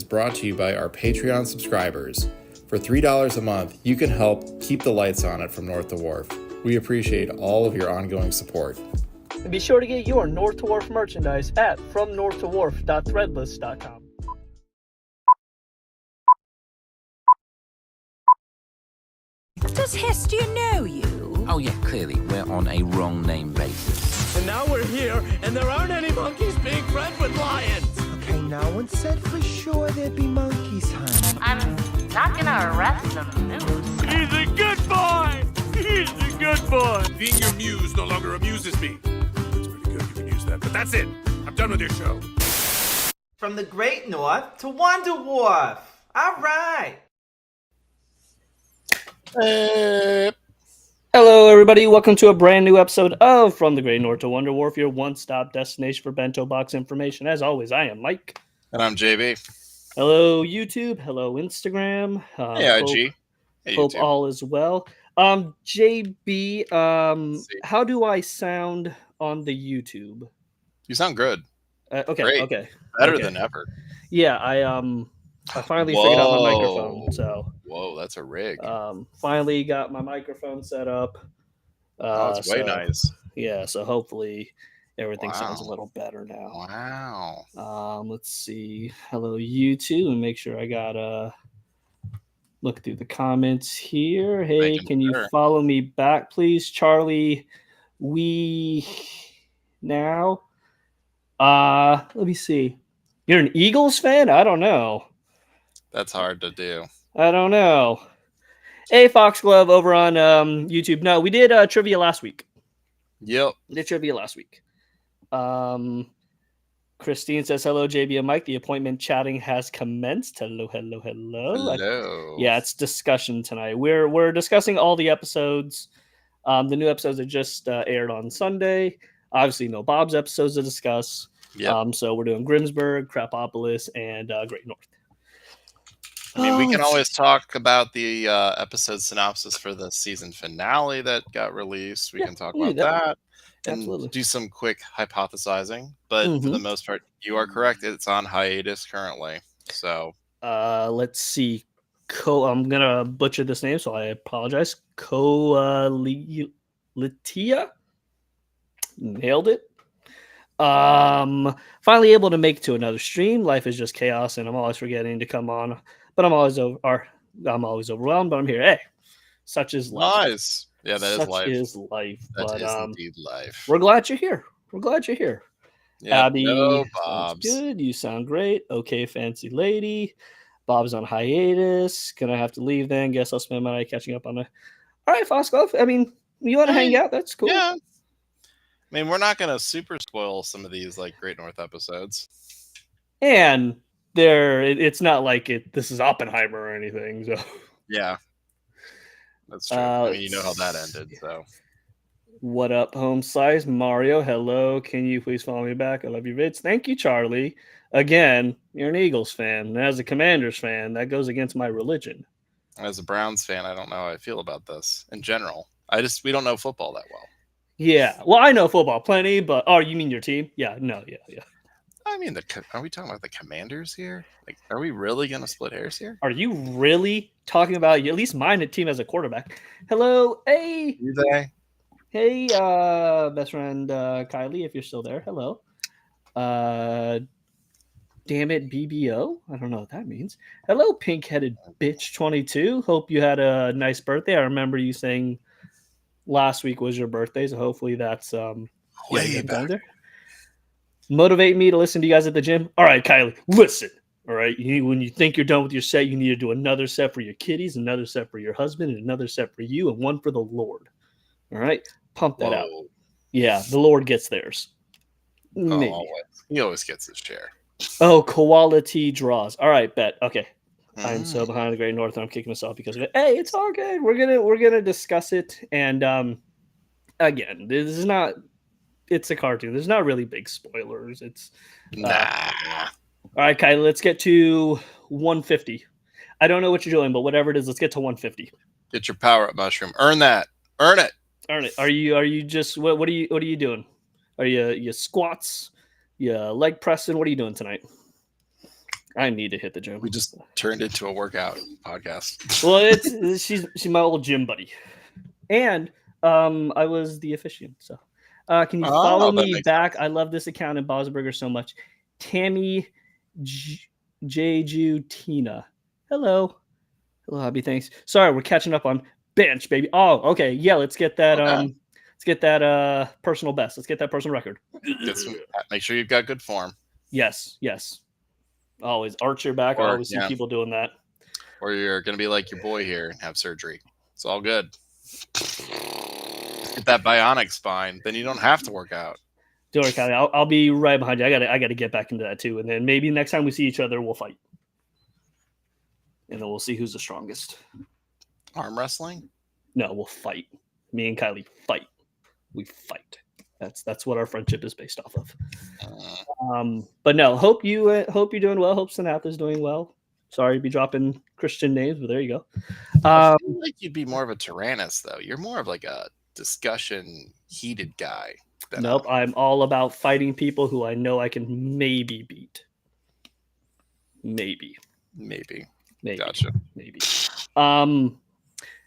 brought to you by our Patreon subscribers. For $3 a month, you can help keep the lights on at From North to Wharf. We appreciate all of your ongoing support. And be sure to get your North to Wharf merchandise at fromnorthtowharf.threadless.com. Does Hestia know you? Oh yeah, clearly, we're on a wrong name basis. And now we're here, and there aren't any monkeys being friends with lions! Okay, no one said for sure there'd be monkeys, honey. I'm not gonna arrest the moose. He's a good boy! He's a good boy! Being your muse no longer amuses me. That's pretty good, you can use that. But that's it! I'm done with your show. From the Great North to Wonder Wharf! Alright! Hello, everybody. Welcome to a brand new episode of From the Great North to Wonder Wharf, your one-stop destination for bento box information. As always, I am Mike. And I'm JB. Hello, YouTube. Hello, Instagram. Hey, IG. Hey, hope YouTube. all is well. JB, how do I sound on the YouTube? You sound good. Okay, Great. okay. Better okay. than ever. Yeah, I finally figured out my microphone. So whoa, that's a rig. Finally got my microphone set up. It's way nice. Yeah, so hopefully everything sounds a little better now. Wow. Let's see. Hello, YouTube, and make sure I got look through the comments here. Hey, can you follow me back, please, Charlie? Now. Let me see. You're an Eagles fan? I don't know. That's hard to do. I don't know. Hey, Foxglove over on YouTube. No, we did trivia last week. Yep. We did trivia last week. Christine says, hello, JB and Mike. The appointment chatting has commenced. Hello, hello, hello. Hello. Yeah, it's discussion tonight. We're discussing all the episodes. The new episodes that just aired on Sunday. Obviously, no Bob's episodes to discuss. Yep. So we're doing Grimsburg, Crapopolis, and Great North. I mean, we can always talk about the episode synopsis for the season finale that got released. We can talk about that and do some quick hypothesizing. But for the most part, you are correct. It's on hiatus currently. So let's see. I'm gonna butcher this name, so I apologize. Litia nailed it. Finally able to make it to another stream. Life is just chaos, and I'm always forgetting to come on. But I'm always overwhelmed. But I'm here. Hey, such is life. Nice. Yeah, that is life. Such is life. That is indeed life. We're glad you're here. We're glad you're here. Yeah, Abby, no Bob's. Good. You sound great. Okay, fancy lady. Bob's on hiatus. Gonna have to leave then. Guess I'll spend my night catching up on it. All right, Foxglove. I mean, you want to hang out? That's cool. Yeah. I mean, we're not gonna super spoil some of these like Great North episodes. And it's not like this is Oppenheimer or anything. So yeah, that's true. I mean, you know how that ended. So what up, home size Mario? Hello, can you please follow me back? I love your vids. Thank you, Charlie. Again, you're an Eagles fan, and as a Commanders fan, that goes against my religion. As a Browns fan, I don't know how I feel about this in general. We don't know football that well. Yeah, well, I know football plenty, but you mean your team? Yeah. I mean, are we talking about the Commanders here? Like, are we really going to split hairs here? Are you really talking about at least mine team as a quarterback? Hello, hey. You they? Hey, best friend Kylie, if you're still there. Hello. Damn it, BBO. I don't know what that means. Hello, pink-headed bitch 22. Hope you had a nice birthday. I remember you saying last week was your birthday, so hopefully that's way back there. Motivate me to listen to you guys at the gym. All right, Kylie, listen. All right, when you think you're done with your set, you need to do another set for your kiddies, another set for your husband, and another set for you, and one for the Lord. All right, pump that out. Yeah, the Lord gets theirs. Maybe. He always gets his share. Oh, quality draws. All right, bet. Okay. I'm so behind the Great North, and I'm kicking myself because of it. Hey, it's all good. We're gonna discuss it, and again, this is not. It's a cartoon. There's not really big spoilers. It's nah. All right, Kylie, let's get to 150. I don't know what you're doing, but whatever it is, let's get to 150. Get your power up mushroom. Earn that. Earn it. Earn it. Are you just what are you doing? Are you squats? You leg pressing? What are you doing tonight? I need to hit the gym. We just turned into a workout podcast. Well, she's my old gym buddy, and I was the officiant. So, can you follow me back? Sense. I love this account in Bosberger so much. Tammy Tina. Hello, hubby. Thanks. Sorry, we're catching up on bench, baby. Oh, okay. Yeah, let's get that. Okay. Let's get that personal best. Let's get that personal record. Make sure you've got good form. Yes. Always arch your back. I always see people doing that. Or you're going to be like your boy here and have surgery. It's all good. Get that bionic spine. Then you don't have to work out. Don't worry, Kylie. I'll be right behind you. I got to get back into that too. And then maybe next time we see each other, we'll fight. And then we'll see who's the strongest. Arm wrestling? No, we'll fight. Me and Kylie fight. We fight. That's what our friendship is based off of. But no, hope you're doing well. Hope Sinatha's doing well. Sorry to be dropping Christian names, but there you go. I feel like you'd be more of a Tyrannus, though. You're more of like a discussion, heated guy. Nope, I'm all about fighting people who I know I can maybe beat. Maybe. Gotcha. Maybe. Hello,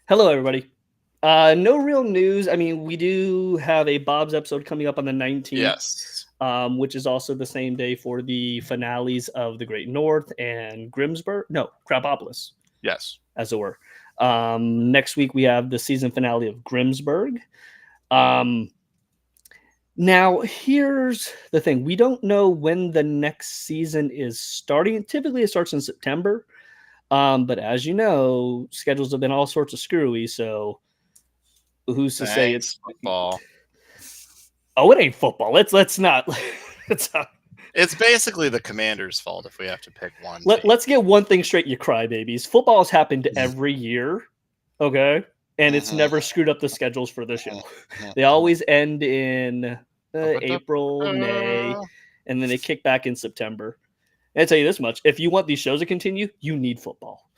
everybody. No real news. I mean, we do have a Bob's episode coming up on the 19th. Yes. Which is also the same day for the finales of The Great North and Crabopolis. Yes. As it were. Next week, we have the season finale of Grimsburg. Now, here's the thing. We don't know when the next season is starting. Typically, it starts in September. But as you know, schedules have been all sorts of screwy, so who's to say it's football? Oh, it ain't football. Let's not. It's basically the Commander's fault if we have to pick one. Let's get one thing straight, you crybabies. Football has happened every year, okay? And it's never screwed up the schedules for this show. They always end in April, May, and then they kick back in September. And I'll tell you this much. If you want these shows to continue, you need football.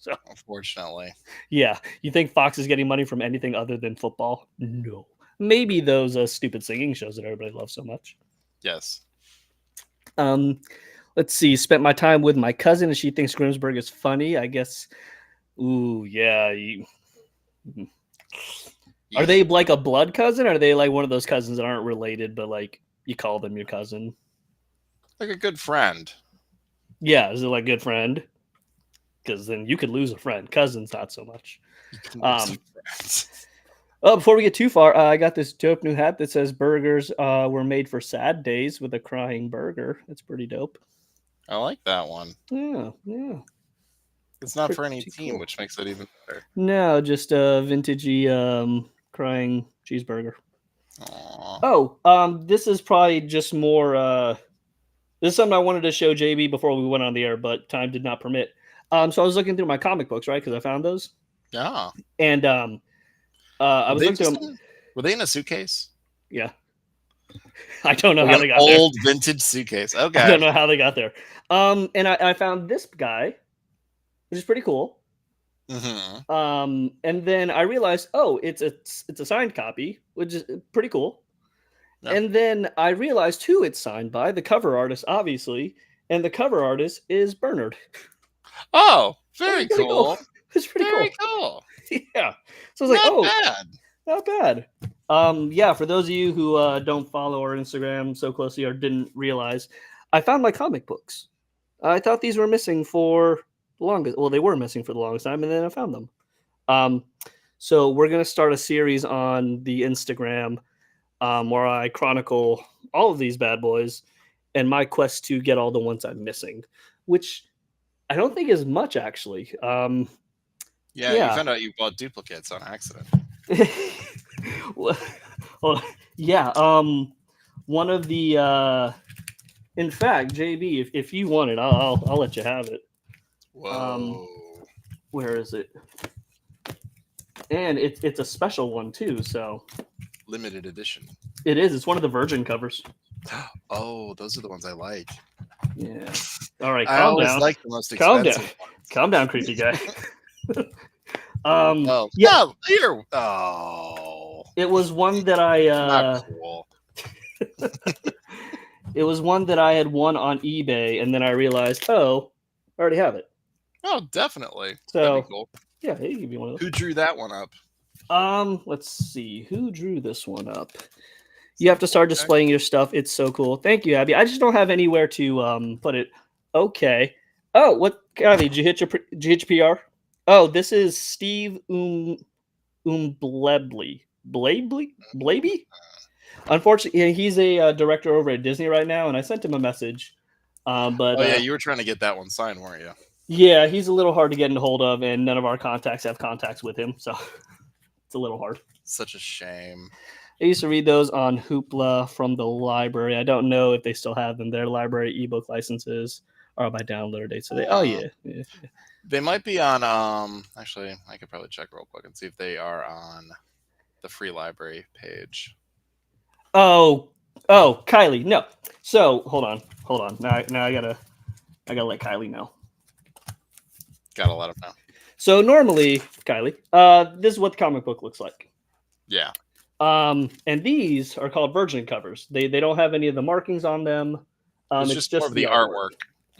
So, unfortunately. Yeah. You think Fox is getting money from anything other than football? No. Maybe those stupid singing shows that everybody loves so much. Yes. Let's see. Spent my time with my cousin, and she thinks Grimsburg is funny. I guess. Ooh, yeah. Are they like a blood cousin? Or are they like one of those cousins that aren't related, but like you call them your cousin? Like a good friend. Yeah, is it like good friend? Because then you could lose a friend. Cousins, not so much. Before we get too far, I got this dope new hat that says burgers were made for sad days with a crying burger. That's pretty dope. I like that one. Yeah. It's not for any team, cool. Which makes it even better. No, just a vintagey crying cheeseburger. Aww. Oh, this is probably just more... this is something I wanted to show JB before we went on the air, but time did not permit. So I was looking through my comic books, right? Because I found those. Yeah. And I was looking through them. Were they in a suitcase? Yeah. I don't know how they got there. Old vintage suitcase. Okay. I don't know how they got there. And I found this guy, which is pretty cool. Mm-hmm. And then I realized, it's a signed copy, which is pretty cool. Yep. And then I realized who it's signed by, the cover artist, obviously, and the cover artist is Bernard. Oh, very cool. It's pretty cool. Yeah. So I was like, not bad. Yeah, for those of you who don't follow our Instagram so closely or didn't realize, I found my comic books. I thought these were missing for the longest. Well, they were missing for the longest time, and then I found them. So we're going to start a series on the Instagram where I chronicle all of these bad boys and my quest to get all the ones I'm missing, which I don't think is much, actually. Yeah, you found out you bought duplicates on accident. Well, yeah. One of the, in fact, JB, if you want it, I'll let you have it. Whoa. Where is it? And it's a special one too. So limited edition. It is. It's one of the Virgin covers. Oh, those are the ones I like. Yeah. All right. I always like the most expensive ones. Calm down, creepy guy. Yeah. It was one that I. Not cool. It was one that I had won on eBay, and then I realized, oh, I already have it. Oh, definitely. So, that'd be cool. Yeah, they give you one of those. Who drew that one up? Let's see. Who drew this one up? You have to start displaying your stuff. It's so cool. Thank you, Abby. I just don't have anywhere to put it. Okay. Oh, what, Abby? Did you hit your PR? Oh, this is Steve Blebly. Blaby? Unfortunately, he's a director over at Disney right now, and I sent him a message. But yeah, you were trying to get that one signed, weren't you? Yeah, he's a little hard to get in hold of, and none of our contacts have contacts with him, so it's a little hard. Such a shame. I used to read those on Hoopla from the library. I don't know if they still have them. Their library ebook licenses are by download date. So they, yeah. They might be on. Actually, I could probably check real quick and see if they are on the free library page. Oh, Kylie, no. So hold on. Now I gotta let Kylie know. Gotta let him know. So normally, Kylie, this is what the comic book looks like. Yeah. And these are called virgin covers. They don't have any of the markings on them. It's just more of the artwork.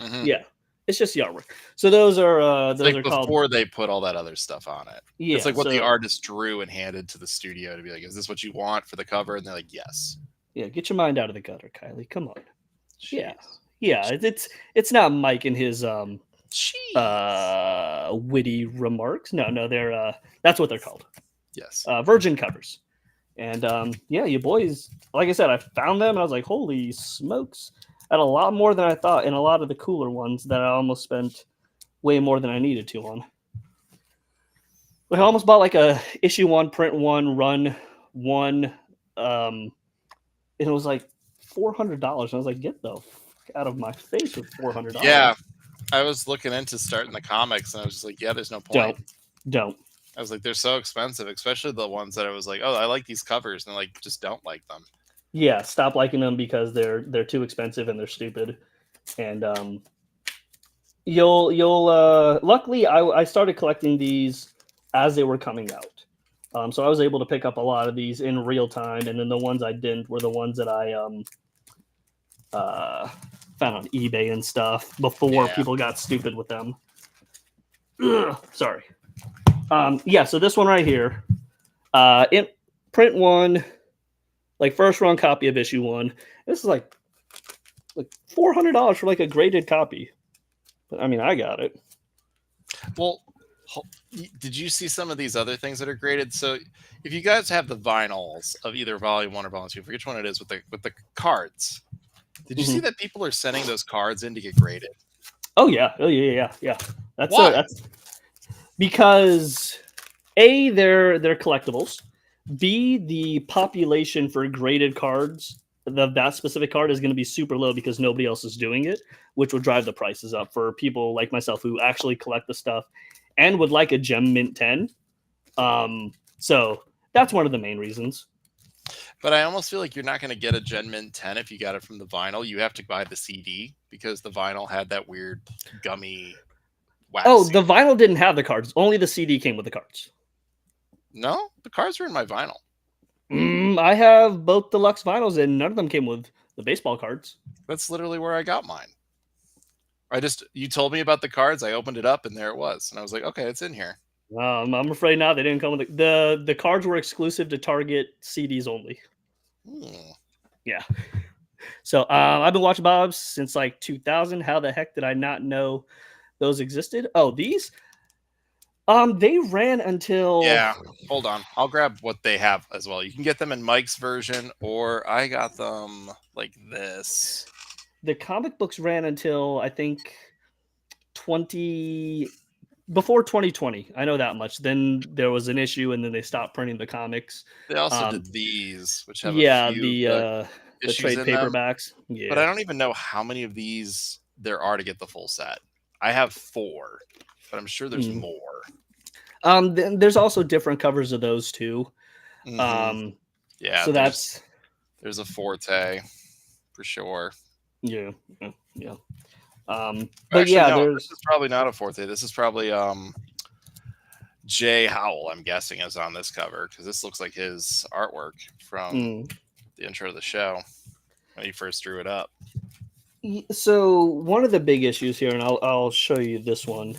Mm-hmm. Yeah, it's just the artwork. So those are before they put all that other stuff on it. Yeah, it's like what the artist drew and handed to the studio to be like, "Is this what you want for the cover?" And they're like, "Yes." Yeah, get your mind out of the gutter, Kylie. Come on. Jeez. Yeah. It's not Mike and his witty remarks. No, they're that's what they're called. Yes. Virgin covers. And you boys, like I said, I found them and I was like, holy smokes. I had a lot more than I thought, and a lot of the cooler ones that I almost spent way more than I needed to on. Like I almost bought like a issue 1, print 1, run 1. And it was like $400. And I was like, get the fuck out of my face with $400. Yeah. I was looking into starting the comics and I was just like, yeah, there's no point. Don't. I was like, they're so expensive, especially the ones that I was like, oh, I like these covers, and I like just don't like them. Yeah, stop liking them because they're too expensive and they're stupid. And you'll luckily I started collecting these as they were coming out. So I was able to pick up a lot of these in real time, and then the ones I didn't were the ones that I found on eBay and stuff before people got stupid with them. Ugh, sorry. So this one right here, in print 1, like first run copy of issue 1. This is like $400 for like a graded copy. But I mean, I got it. Well, did you see some of these other things that are graded? So if you guys have the vinyls of either volume 1 or volume 2, for which one it is with the cards, did you see that people are sending those cards in to get graded? Oh yeah. That's why? That's because A, they're collectibles. B, the population for graded cards of that specific card is going to be super low because nobody else is doing it, which will drive the prices up for people like myself who actually collect the stuff and would like a Gem Mint 10. So that's one of the main reasons. But I almost feel like you're not going to get a Gem Mint 10 if you got it from the vinyl. You have to buy the CD because the vinyl had that weird gummy wax. Oh, the vinyl didn't have the cards. Only the CD came with the cards. No, the cards were in my vinyl. I have both deluxe vinyls, and none of them came with the baseball cards. That's literally where I got mine. You told me about the cards. I opened it up, and there it was. And I was like, okay, it's in here. I'm afraid not. They didn't come with the cards were exclusive to Target CDs only. Yeah. So I've been watching Bob's since like 2000. How the heck did I not know those existed? Oh, these. They ran until... Yeah, hold on. I'll grab what they have as well. You can get them in Mike's version, or I got them like this. The comic books ran until, I think, before 2020. I know that much. Then there was an issue, and then they stopped printing the comics. They also did these, which have the trade Them. paperbacks. Yeah. But I don't even know how many of these there are to get the full set. I have 4, but I'm sure there's more. There's also different covers of those too. Yeah. So there's a Forte for sure. Yeah. But actually, yeah, no, this is probably not a Forte. This is probably Jay Howell, I'm guessing, is on this cover because this looks like his artwork from the intro of the show. when you first drew it up. So one of the big issues here, and I'll show you this one.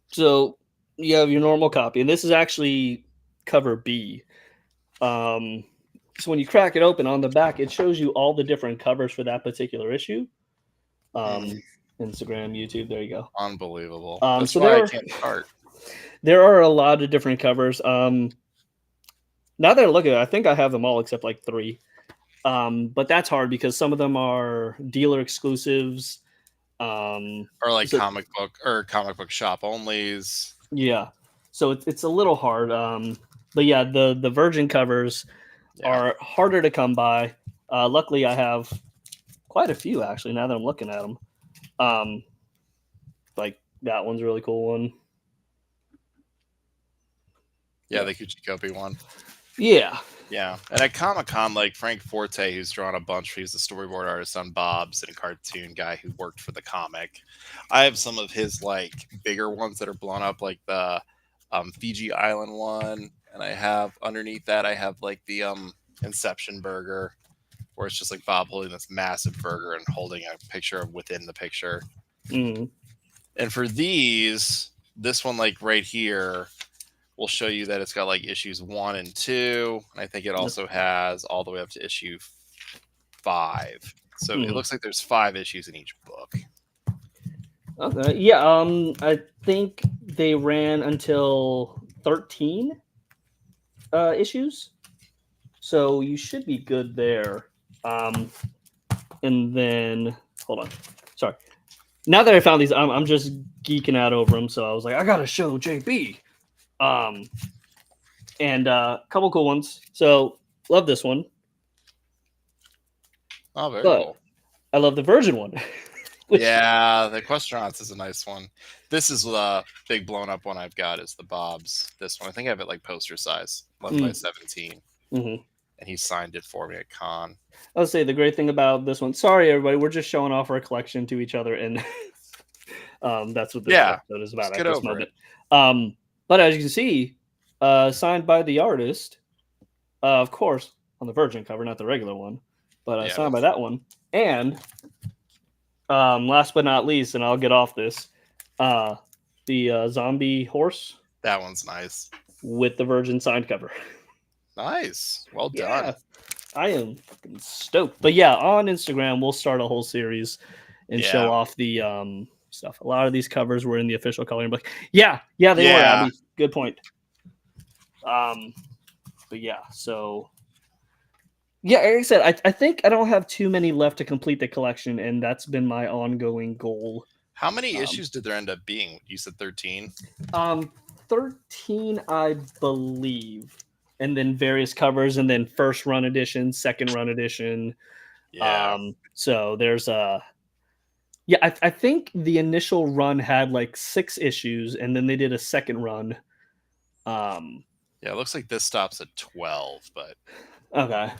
So you have your normal copy, and this is actually cover B. So when you crack it open on the back, it shows you all the different covers for that particular issue. Instagram, YouTube, there you go. Unbelievable. That's so why I can't start. There are a lot of different covers. Now that I look at it, I think I have them all except like 3. But that's hard because some of them are dealer exclusives. Or like comic book shop onlys. Yeah. So it's a little hard. But yeah, the Virgin covers are harder to come by. Luckily, I have quite a few actually. Now that I'm looking at them, like that one's a really cool one. Yeah, the Kuchikopi one. Yeah. Yeah. And at Comic-Con, like Frank Forte, who's drawn a bunch, he's the storyboard artist on Bob's and a cartoon guy who worked for the comic. I have some of his like bigger ones that are blown up, like the Fiji Island one. And I have underneath that, I have like the Inception burger, where it's just like Bob holding this massive burger and holding a picture of within the picture. And for these, this one like right here will show you that it's got like issues 1 and 2. And I think it also has all the way up to issue 5. So it looks like there's 5 issues in each book. Okay. Yeah. I think they ran until 13 issues. So you should be good there. And then hold on. Sorry. Now that I found these, I'm just geeking out over them. So I was like, I gotta show JB. And a couple cool ones. So love this one. Oh, very cool. I love the Virgin one. Yeah, the Questronauts is a nice one. This is the big blown up one I've got is the Bob's. This one, I think I have it like poster size, 11 by 17. And he signed it for me at con. I'll say the great thing about this one. Sorry, everybody, we're just showing off our collection to each other, and that's what this episode is about at this moment. But as you can see, signed by the artist, of course, on the Virgin cover, not the regular one, but signed by that one. And last but not least, and I'll get off this, the zombie horse. That one's nice. With the Virgin signed cover. Nice. Well done. I am fucking stoked. But yeah, on Instagram, we'll start a whole series and show off the stuff. A lot of these covers were in the official coloring book. Yeah, they were, Abby. Good point. But yeah, so yeah, like I said, I think I don't have too many left to complete the collection, and that's been my ongoing goal. How many issues did there end up being? You said 13? 13, I believe. And then various covers, and then first run edition, second run edition. So there's I think the initial run had like 6 issues, and then they did a second run. It looks like this stops at 12, but okay.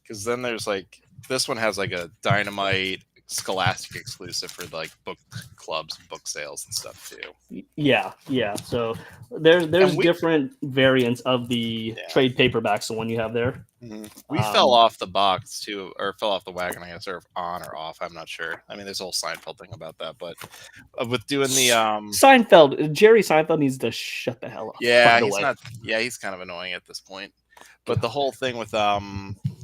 Because then there's like this one has like a Dynamite Scholastic exclusive for like book clubs, book sales, and stuff too. Yeah. So there's different variants of the trade paperbacks. The one you have there. We fell off the box too, or fell off the wagon. I guess, or on or off. I'm not sure. I mean, there's a whole Seinfeld thing about that, but with doing the Jerry Seinfeld needs to shut the hell up. Yeah, he's not. Yeah, he's kind of annoying at this point. But the whole thing with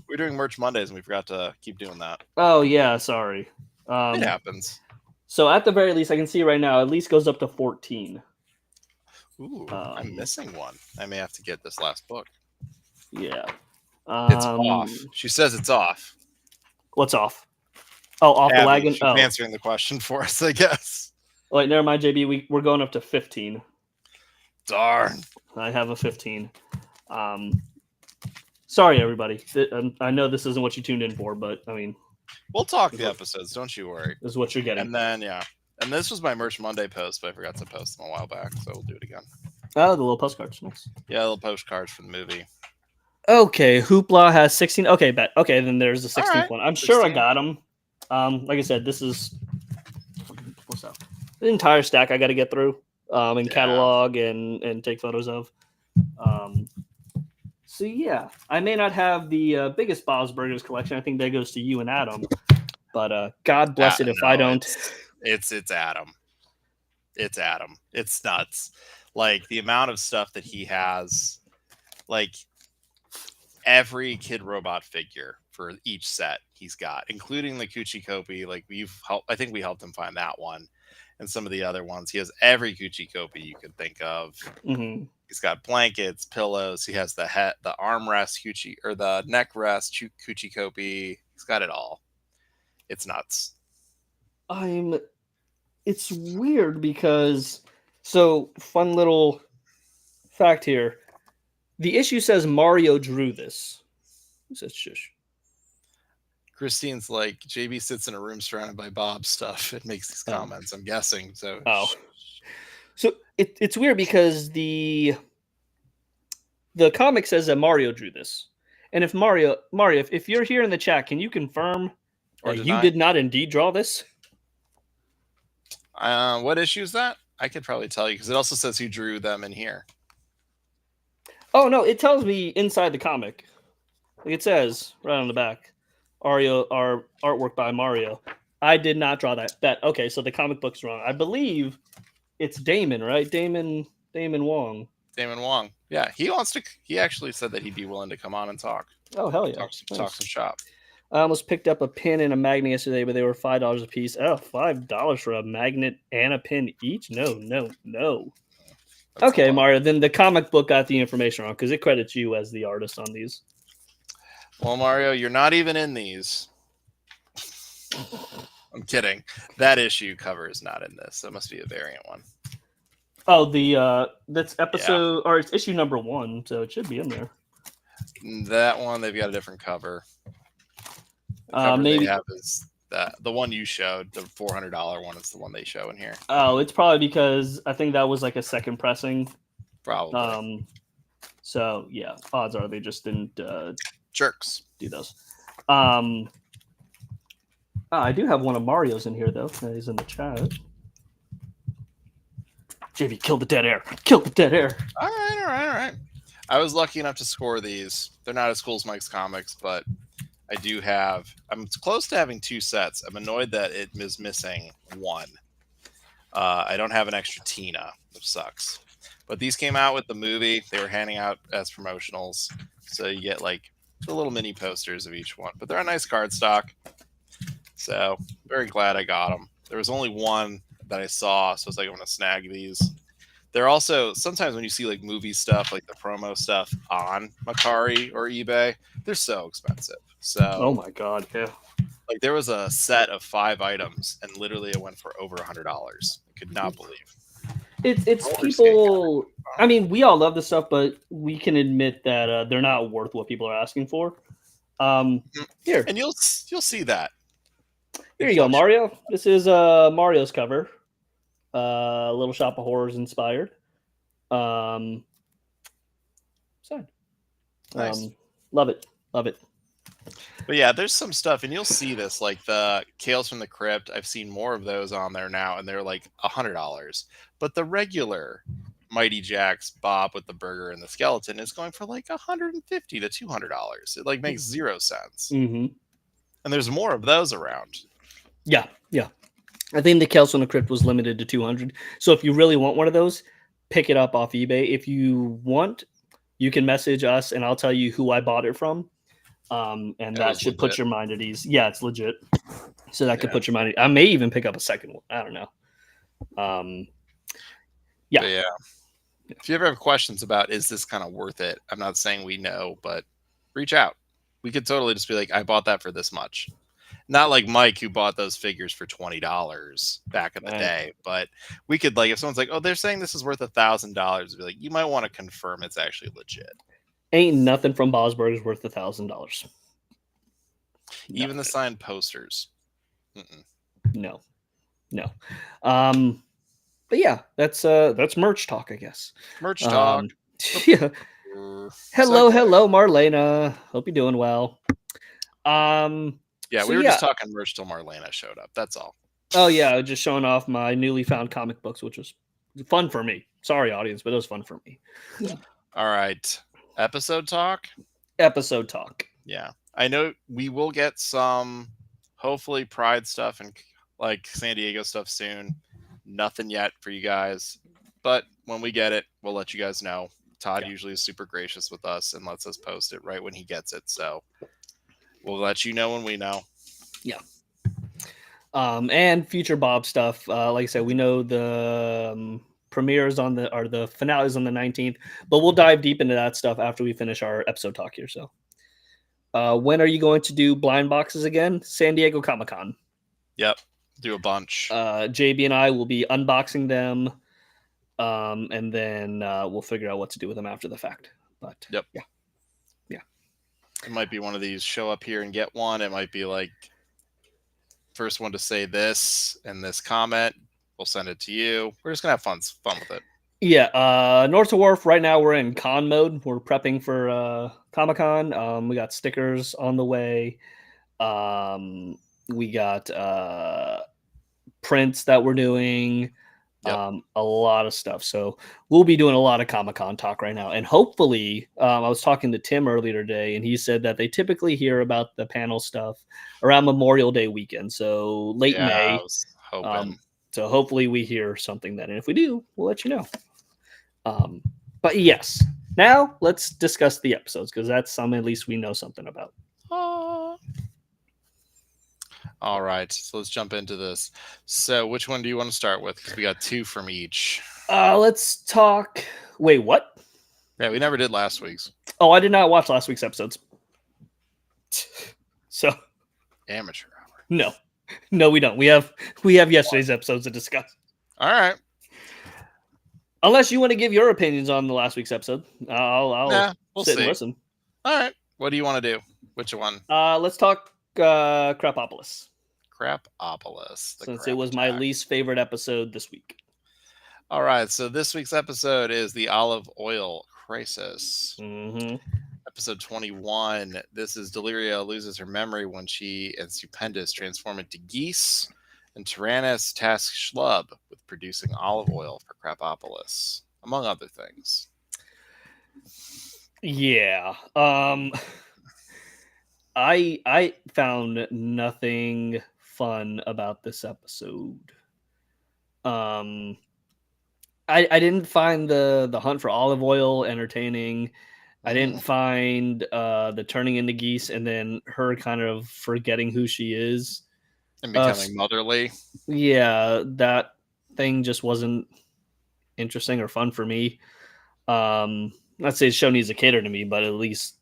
we're doing Merch Mondays and we forgot to keep doing that. Oh yeah, sorry. It happens. So at the very least, I can see right now, at least goes up to 14. Ooh, I'm missing one. I may have to get this last book. Yeah. It's off. She says it's off. What's off? Oh, off the wagon? She's answering the question for us, I guess. Wait, never mind, JB. We're going up to 15. Darn. I have a 15. Sorry, everybody. I know this isn't what you tuned in for, but I mean, we'll talk the episodes. Don't you worry. This is what you're getting. And then, and this was my Merch Monday post, but I forgot to post them a while back, so we'll do it again. Oh, the little postcards. Nice. Yeah, little postcards for the movie. Okay, Hoopla has 16. Okay, bet. Okay, then there's the 16th one. I'm 16. sure I got them. Like I said, this is what's up? The entire stack I got to get through, and catalog and take photos of. So yeah, I may not have the biggest Bob's Burgers collection. I think that goes to you and Adam. But God bless it if I don't. It's Adam. It's Adam. It's nuts. Like the amount of stuff that he has, like every Kid Robot figure for each set he's got, including the Coochie Kopi. Like I think we helped him find that one, and some of the other ones. He has every Coochie Kopi you could think of. Mm-hmm. He's got blankets, pillows. He has the armrest Coochie, or the neck rest Coochie Kopi. He's got it all. It's nuts. It's weird because, so fun little fact here. The issue says Mario drew this. Who says shush? Christine's like, JB sits in a room surrounded by Bob's stuff and makes these comments, I'm guessing. So So it's weird because the comic says that Mario drew this. And if Mario, if you're here in the chat, can you confirm that you did not indeed draw this? What issue is that? I could probably tell you because it also says who drew them in here. Oh no, it tells me inside the comic. Like it says right on the back, artwork by Mario. I did not draw that. Okay, so the comic book's wrong. I believe it's Damon, right? Damon Wong. Damon Wong. Yeah, he actually said that he'd be willing to come on and talk. Oh hell yeah! Talk some shop. I almost picked up a pin and a magnet yesterday, but they were $5 a piece. Oh, $5 for a magnet and a pin each? No. That's okay, Mario. Then the comic book got the information wrong because it credits you as the artist on these. Well, Mario, you're not even in these. I'm kidding. That issue cover is not in this. That must be a variant one. Oh, that's episode or it's issue number 1, so it should be in there. That one, they've got a different cover. Maybe they have is the one you showed, the $400 one, is the one they show in here. Oh, it's probably because I think that was like a second pressing. Probably. So yeah, odds are they just didn't jerks do those. I do have one of Mario's in here though. He's in the chat. JB, kill the dead air. Kill the dead air. All right. I was lucky enough to score these. They're not as cool as Mike's comics, but I do have. I'm close to having 2 sets. I'm annoyed that it is missing 1. I don't have an extra Tina, which sucks. But these came out with the movie. They were handing out as promotionals, so you get like the little mini posters of each one. But they're a nice card stock, so very glad I got them. There was only 1 that I saw, so I was like, I'm gonna snag these. They're also sometimes when you see like movie stuff, like the promo stuff on Mercari or eBay, they're so expensive. So oh my god, yeah. Like there was a set of 5 items, and literally it went for over $100. I could not believe. It's people. I mean, we all love this stuff, but we can admit that they're not worth what people are asking for. Here, and you'll see that. Here you go, Mario. This is Mario's cover. Little Shop of Horrors inspired. Nice. Love it. But yeah, there's some stuff, and you'll see this, like the Tales from the Crypt. I've seen more of those on there now, and they're like $100. But the regular Mighty Jack's Bob with the burger and the skeleton is going for like $150 to $200. It like makes zero sense. Mm-hmm. And there's more of those around. Yeah. I think the Tales from the Crypt was limited to 200. So if you really want one of those, pick it up off eBay. If you want, you can message us, and I'll tell you who I bought it from. And that should put your mind at ease. Yeah, it's legit. So that could put your mind at ease. I may even pick up a second one. I don't know. Yeah. If you ever have questions about, is this kind of worth it? I'm not saying we know, but reach out. We could totally just be like, I bought that for this much. Not like Mike, who bought those figures for $20 back in the day, but we could, like, if someone's like, oh, they're saying this is worth $1,000, be like, you might want to confirm it's actually legit. Ain't nothing from Bob's Burgers worth $1,000. Even the signed posters. No. But yeah, that's merch talk, I guess. Merch talk. Yeah. Hello, Marlena. Hope you're doing well. Yeah, we were just talking merch till Marlena showed up. That's all. Oh yeah, just showing off my newly found comic books, which was fun for me. Sorry, audience, but it was fun for me. All right. episode talk. Episode talk. Yeah, I know we will get some, hopefully, Pride stuff and like San Diego stuff soon. Nothing yet for you guys, but when we get it, we'll let you guys know. Todd usually is super gracious with us and lets us post it right when he gets it, so we'll let you know when we know. Yeah. And future Bob stuff. Like I said, we know the premieres the finales on the 19th, but we'll dive deep into that stuff after we finish our episode talk here. So, when are you going to do blind boxes again? San Diego Comic-Con. Yep, do a bunch. JB and I will be unboxing them, and then we'll figure out what to do with them after the fact. But yep, yeah. It might be one of these show up here and get one. It might be like first one to say this and this comment. We'll send it to you. We're just gonna have fun with it. Yeah, North to Wharf. Right now we're in con mode. We're prepping for Comic-Con. We got stickers on the way. We got prints that we're doing. Yep. A lot of stuff. So we'll be doing a lot of Comic-Con talk right now. And hopefully, I was talking to Tim earlier today, and he said that they typically hear about the panel stuff around Memorial Day weekend. So late May. I was hoping. So hopefully we hear something then. And if we do, we'll let you know. But yes, now let's discuss the episodes because that's some at least we know something about. All right, so let's jump into this. So which one do you want to start with? Because we got two from each. Let's talk. Wait, what? Yeah, we never did last week's. Oh, I did not watch last week's episodes. So amateur hour. No, we don't. We have yesterday's episodes to discuss. All right. Unless you want to give your opinions on the last week's episode, we'll sit and listen. All right. What do you want to do? Which one? Let's talk Crapopolis. Crapopolis. Since it was my least favorite episode this week. All right. So this week's episode is the Olive Oil Crisis. Mm-hmm. Episode 21. This is Deliria loses her memory when she and Stupendous transform into geese, and Tyrannus tasks Schlub with producing olive oil for Crapopolis, among other things. Yeah. I found nothing fun about this episode. I didn't find the hunt for olive oil entertaining. I didn't find the turning into geese and then her kind of forgetting who she is and becoming motherly. Yeah, that thing just wasn't interesting or fun for me. I'd say the show needs to cater to me, but at least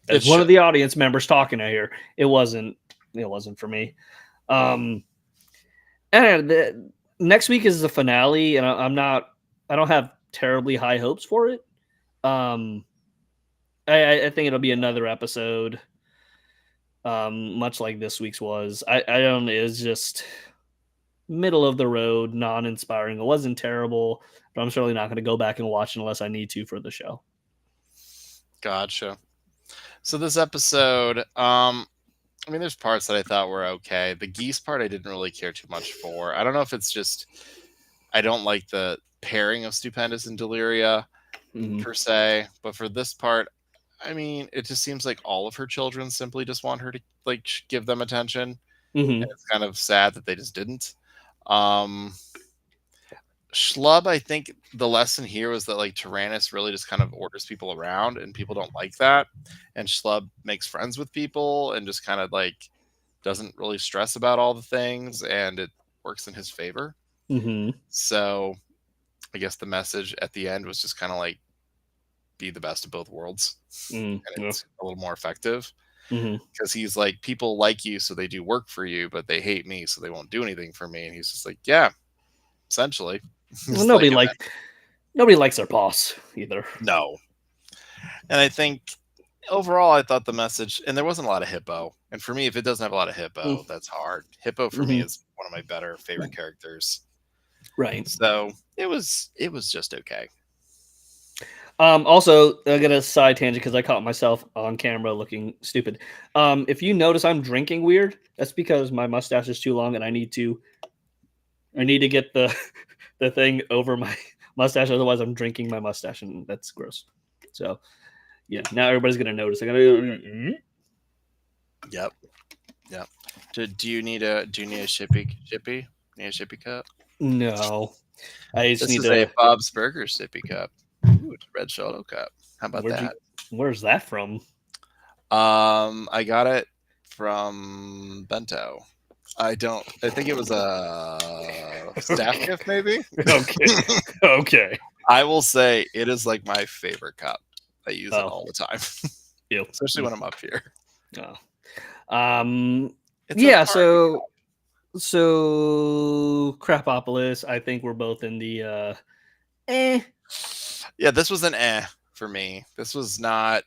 as one of the audience members talking out here, it wasn't for me. And next week is the finale, and I don't have terribly high hopes for it. I think it'll be another episode, much like this week's was. I don't know. It's just middle of the road, non-inspiring. It wasn't terrible, but I'm certainly not going to go back and watch it unless I need to for the show. Gotcha. So this episode, there's parts that I thought were okay. The geese part I didn't really care too much for. I don't know if it's just I don't like the pairing of Stupendous and Deliria per se, but for this part, it just seems like all of her children simply just want her to give them attention. And it's kind of sad that they just didn't. Schlub, I think the lesson here was that Tyrannus really just kind of orders people around and people don't like that. And Schlub makes friends with people and just kind of doesn't really stress about all the things, and it works in his favor. So I guess the message at the end was just kind of be the best of both worlds. And it's a little more effective because he's people like you, so they do work for you, but they hate me, so they won't do anything for me. And he's just yeah, essentially. Well, nobody likes their boss either. No. And I think overall, I thought the message, and there wasn't a lot of Hippo. And for me, if it doesn't have a lot of Hippo, that's hard. Hippo for me is one of my better favorite characters. Right. So it was just okay. Also, I got a side tangent because I caught myself on camera looking stupid. If you notice I'm drinking weird, that's because my mustache is too long and I need to get the thing over my mustache. Otherwise, I'm drinking my mustache and that's gross. So Yeah, now everybody's gonna notice. They're gonna. Yep. Do you need a shippy? Need a shippy cup? No, I just This need is a to. Bob's Burgers sippy cup. Ooh, it's a red solo cup. How about that? Where's that from? I got it from Bento. I think it was a staff gift, maybe. Okay. I will say it is like my favorite cup. I use it all the time, Ew. especially when I'm up here. Oh. It's Yeah. So Crapopolis. I think we're both in the Yeah, this was an for me. This was not,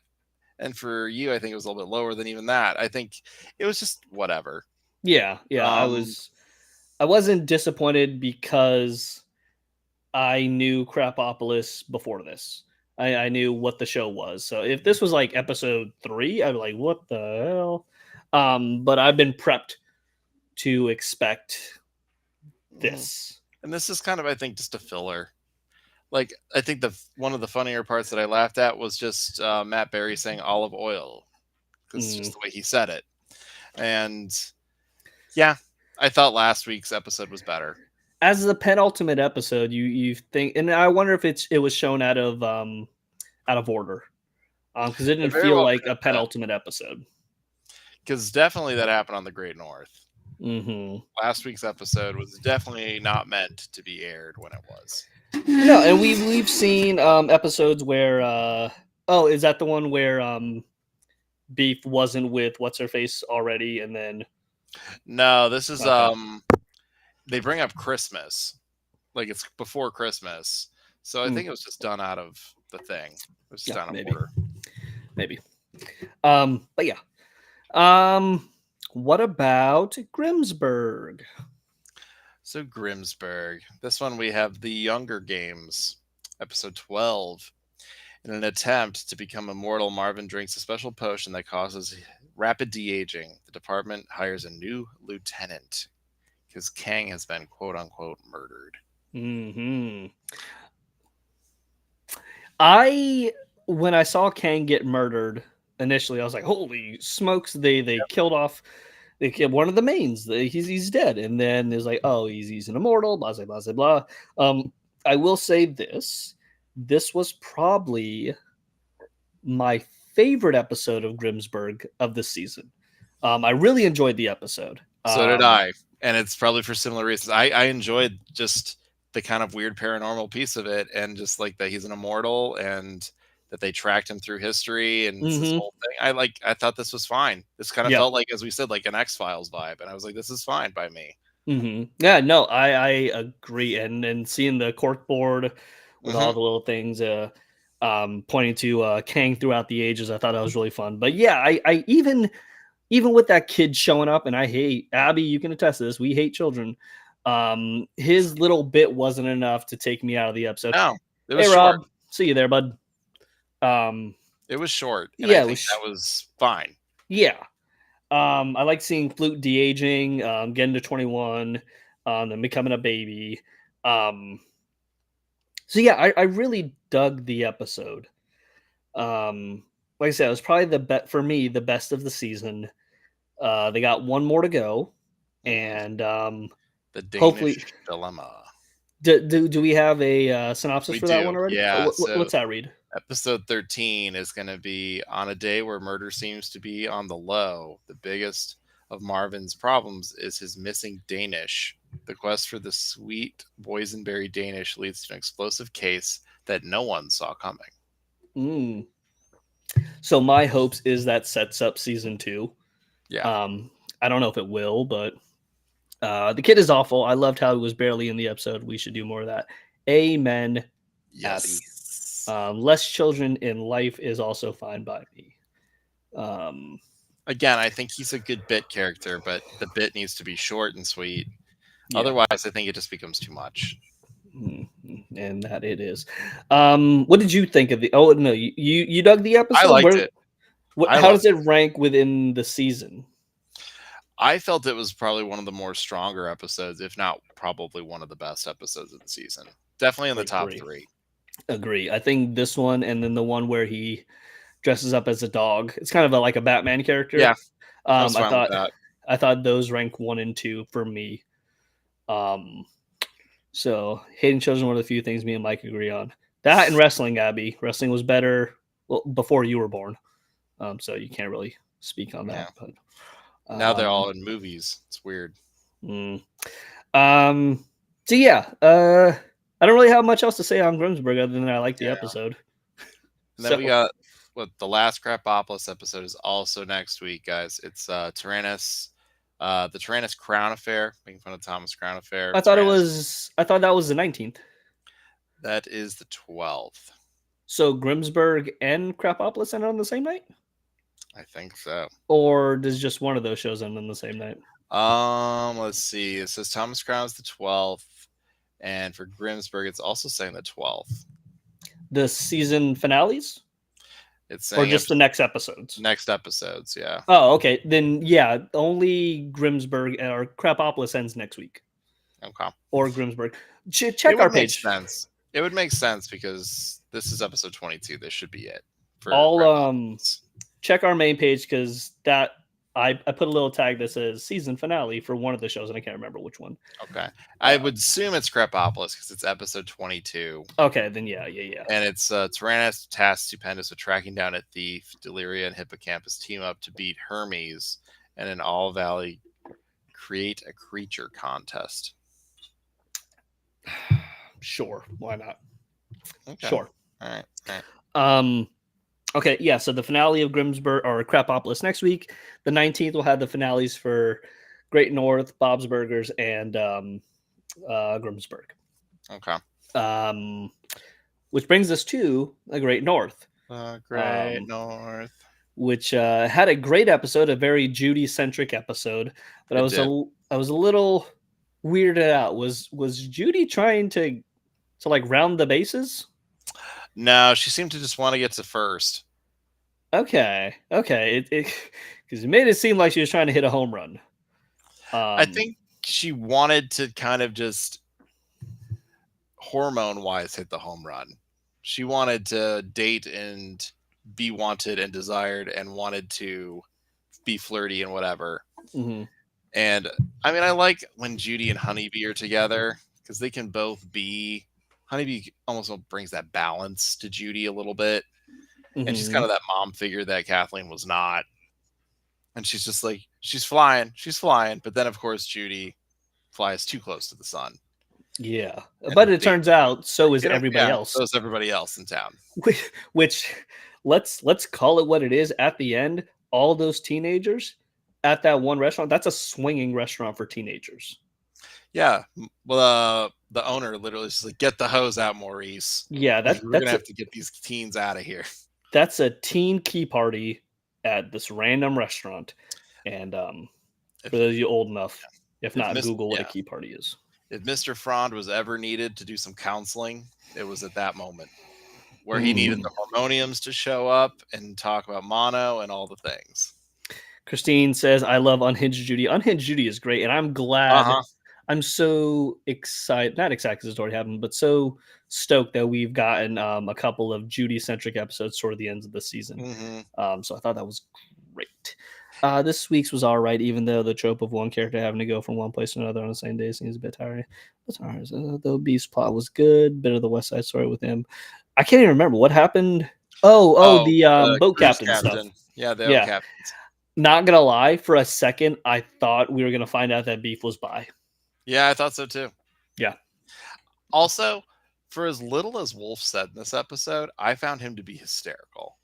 and for you, I think it was a little bit lower than even that. I think it was just whatever. Yeah. I wasn't disappointed because I knew Crapopolis before this. I knew what the show was. So if this was like episode 3, I'd be like, what the hell? But I've been prepped to expect this. And this is kind of, I think, just a filler. Like, I think one of the funnier parts that I laughed at was just Matt Berry saying olive oil, because it's just the way he said it. And yeah, I thought last week's episode was better. As the penultimate episode, you think, and I wonder if it was shown out of order, because it didn't feel like a penultimate episode. Because definitely that happened on the Great North. Mm-hmm. Last week's episode was definitely not meant to be aired when it was. No, and we've seen episodes where is that the one where Beef wasn't with what's her face already, and then no, this is they bring up Christmas, like it's before Christmas, so I think it was just done out of the thing. It was just done in order. Maybe. But yeah. What about Grimsburg? So Grimsburg. This one we have the Younger Games, episode 12. In an attempt to become immortal, Marvin drinks a special potion that causes rapid de-aging. The department hires a new lieutenant because Kang has been quote-unquote murdered. Mm-hmm. When I saw Kang get murdered initially, I was like, holy smokes, they killed off. They killed one of the mains. He's dead. And then there's like, oh, he's an immortal, blah, blah, blah, blah. I will say this. This was probably my favorite episode of Grimsburg of the season. I really enjoyed the episode. So did I. And it's probably for similar reasons. I enjoyed just the kind of weird paranormal piece of it, and just like that he's an immortal and that they tracked him through history and this whole thing. I thought this was fine. This kind of felt like, as we said, like an X-Files vibe. And I was like, this is fine by me. Mm-hmm. Yeah, no, I agree. And seeing the cork board with all the little things pointing to Kang throughout the ages, I thought that was really fun. But yeah, I even with that kid showing up, and I hate Abby, you can attest to this, we hate children. His little bit wasn't enough to take me out of the episode. No, it was hey short. Rob, see you there, bud. It was short. And yeah, I think that was fine. Yeah. I like seeing Flute de-aging, getting to 21, then becoming a baby. So yeah, I really dug the episode. Like I said, it was probably for me the best of the season. They got one more to go, and the Danish hopefully dilemma. Do we have a synopsis for that one already? Yeah. What's that read? Episode 13 is going to be on a day where murder seems to be on the low. The biggest of Marvin's problems is his missing Danish. The quest for the sweet boysenberry Danish leads to an explosive case that no one saw coming. So my hopes is that sets up season 2. Yeah. I don't know if it will, but the kid is awful. I loved how he was barely in the episode. We should do more of that. Amen. Yes. Abby. Less children in life is also fine by me. Again, I think he's a good bit character, but the bit needs to be short and sweet. Yeah. Otherwise, I think it just becomes too much. And that it is. What did you think of the? Oh no, you dug the episode. I liked it. How does it rank within the season? I felt it was probably one of the more stronger episodes, if not probably one of the best episodes of the season. Definitely in the top 3. Agree. I think this one, and then the one where he dresses up as a dog. It's kind of like a Batman character. Yeah, I thought those rank 1 and 2 for me. So Hidden Children one of the few things me and Mike agree on. That and wrestling, Abby. Wrestling was better before you were born. So you can't really speak on that. But now they're all in movies. It's weird. So yeah, I don't really have much else to say on Grimsburg other than I like the episode. And then we got the last Crapopolis episode is also next week, guys. It's Tyrannus, the Tyrannus Crown Affair, making fun of Thomas Crown Affair. I thought that was the 19th. That is the 12th. So Grimsburg and Crapopolis end on the same night? I think so. Or does just one of those shows end on the same night? Let's see. It says Thomas Crown's the 12th, and for Grimsburg, it's also saying the 12th. The season finales? It's saying or just the next episodes? Next episodes, yeah. Oh, okay. Then yeah, only Grimsburg or Crapopolis ends next week. Okay. Or Grimsburg. Check our page. Sense. It would make sense because this is episode 22. This should be it. Check our main page because that I put a little tag that says season finale for one of the shows, and I can't remember which one. Okay. I would assume it's Crapopolis because it's episode 22. Okay, then yeah. And it's Tyrannus tasked Stupendous with tracking down a thief. Deliria and Hippocampus team up to beat Hermes and an All Valley create a creature contest. Sure, why not? Okay. Sure. All right. Okay, yeah, so the finale of Grimsburg or Crapopolis next week. The 19th will have the finales for Great North, Bob's Burgers, and Grimsburg. Okay. Which brings us to the Great North. Great North. Which had a great episode, a very Judy-centric episode. But I was a little weirded out. Was Judy trying to like round the bases? No, she seemed to just want to get to first. Okay. Because it made it seem like she was trying to hit a home run. I think she wanted to kind of just hormone-wise hit the home run. She wanted to date and be wanted and desired and wanted to be flirty and whatever. Mm-hmm. And I mean, I like when Judy and Honeybee are together because they can both be. Honeybee almost brings that balance to Judy a little bit. Mm-hmm. And she's kind of that mom figure that Kathleen was not. And she's just like, she's flying. But then, of course, Judy flies too close to the sun. Yeah. But it turns out so is everybody else. So is everybody else in town. Which let's call it what it is. At the end, all those teenagers at that one restaurant, that's a swinging restaurant for teenagers. Yeah. Well, the owner literally is like, get the hose out, Maurice. Yeah, we're going to have to get these teens out of here. That's a teen key party at this random restaurant. And for those of you old enough, if not, Google what a key party is. If Mr. Frond was ever needed to do some counseling, it was at that moment where he needed the harmoniums to show up and talk about mono and all the things. Christine says, I love Unhinged Judy. Unhinged Judy is great, and I'm glad. I'm so excited, not excited because it's already happened, but so stoked that we've gotten a couple of Judy-centric episodes toward the ends of the season. Mm-hmm. So I thought that was great. This week's was all right, even though the trope of one character having to go from one place to another on the same day seems a bit tiring. But the Beast plot was good. Bit of the West Side Story with him. I can't even remember what happened. The boat captain stuff. Yeah, the boat captains. Not gonna lie, for a second, I thought we were gonna find out that Beef was bi. Yeah, I thought so too. Yeah. Also, for as little as Wolf said in this episode, I found him to be hysterical.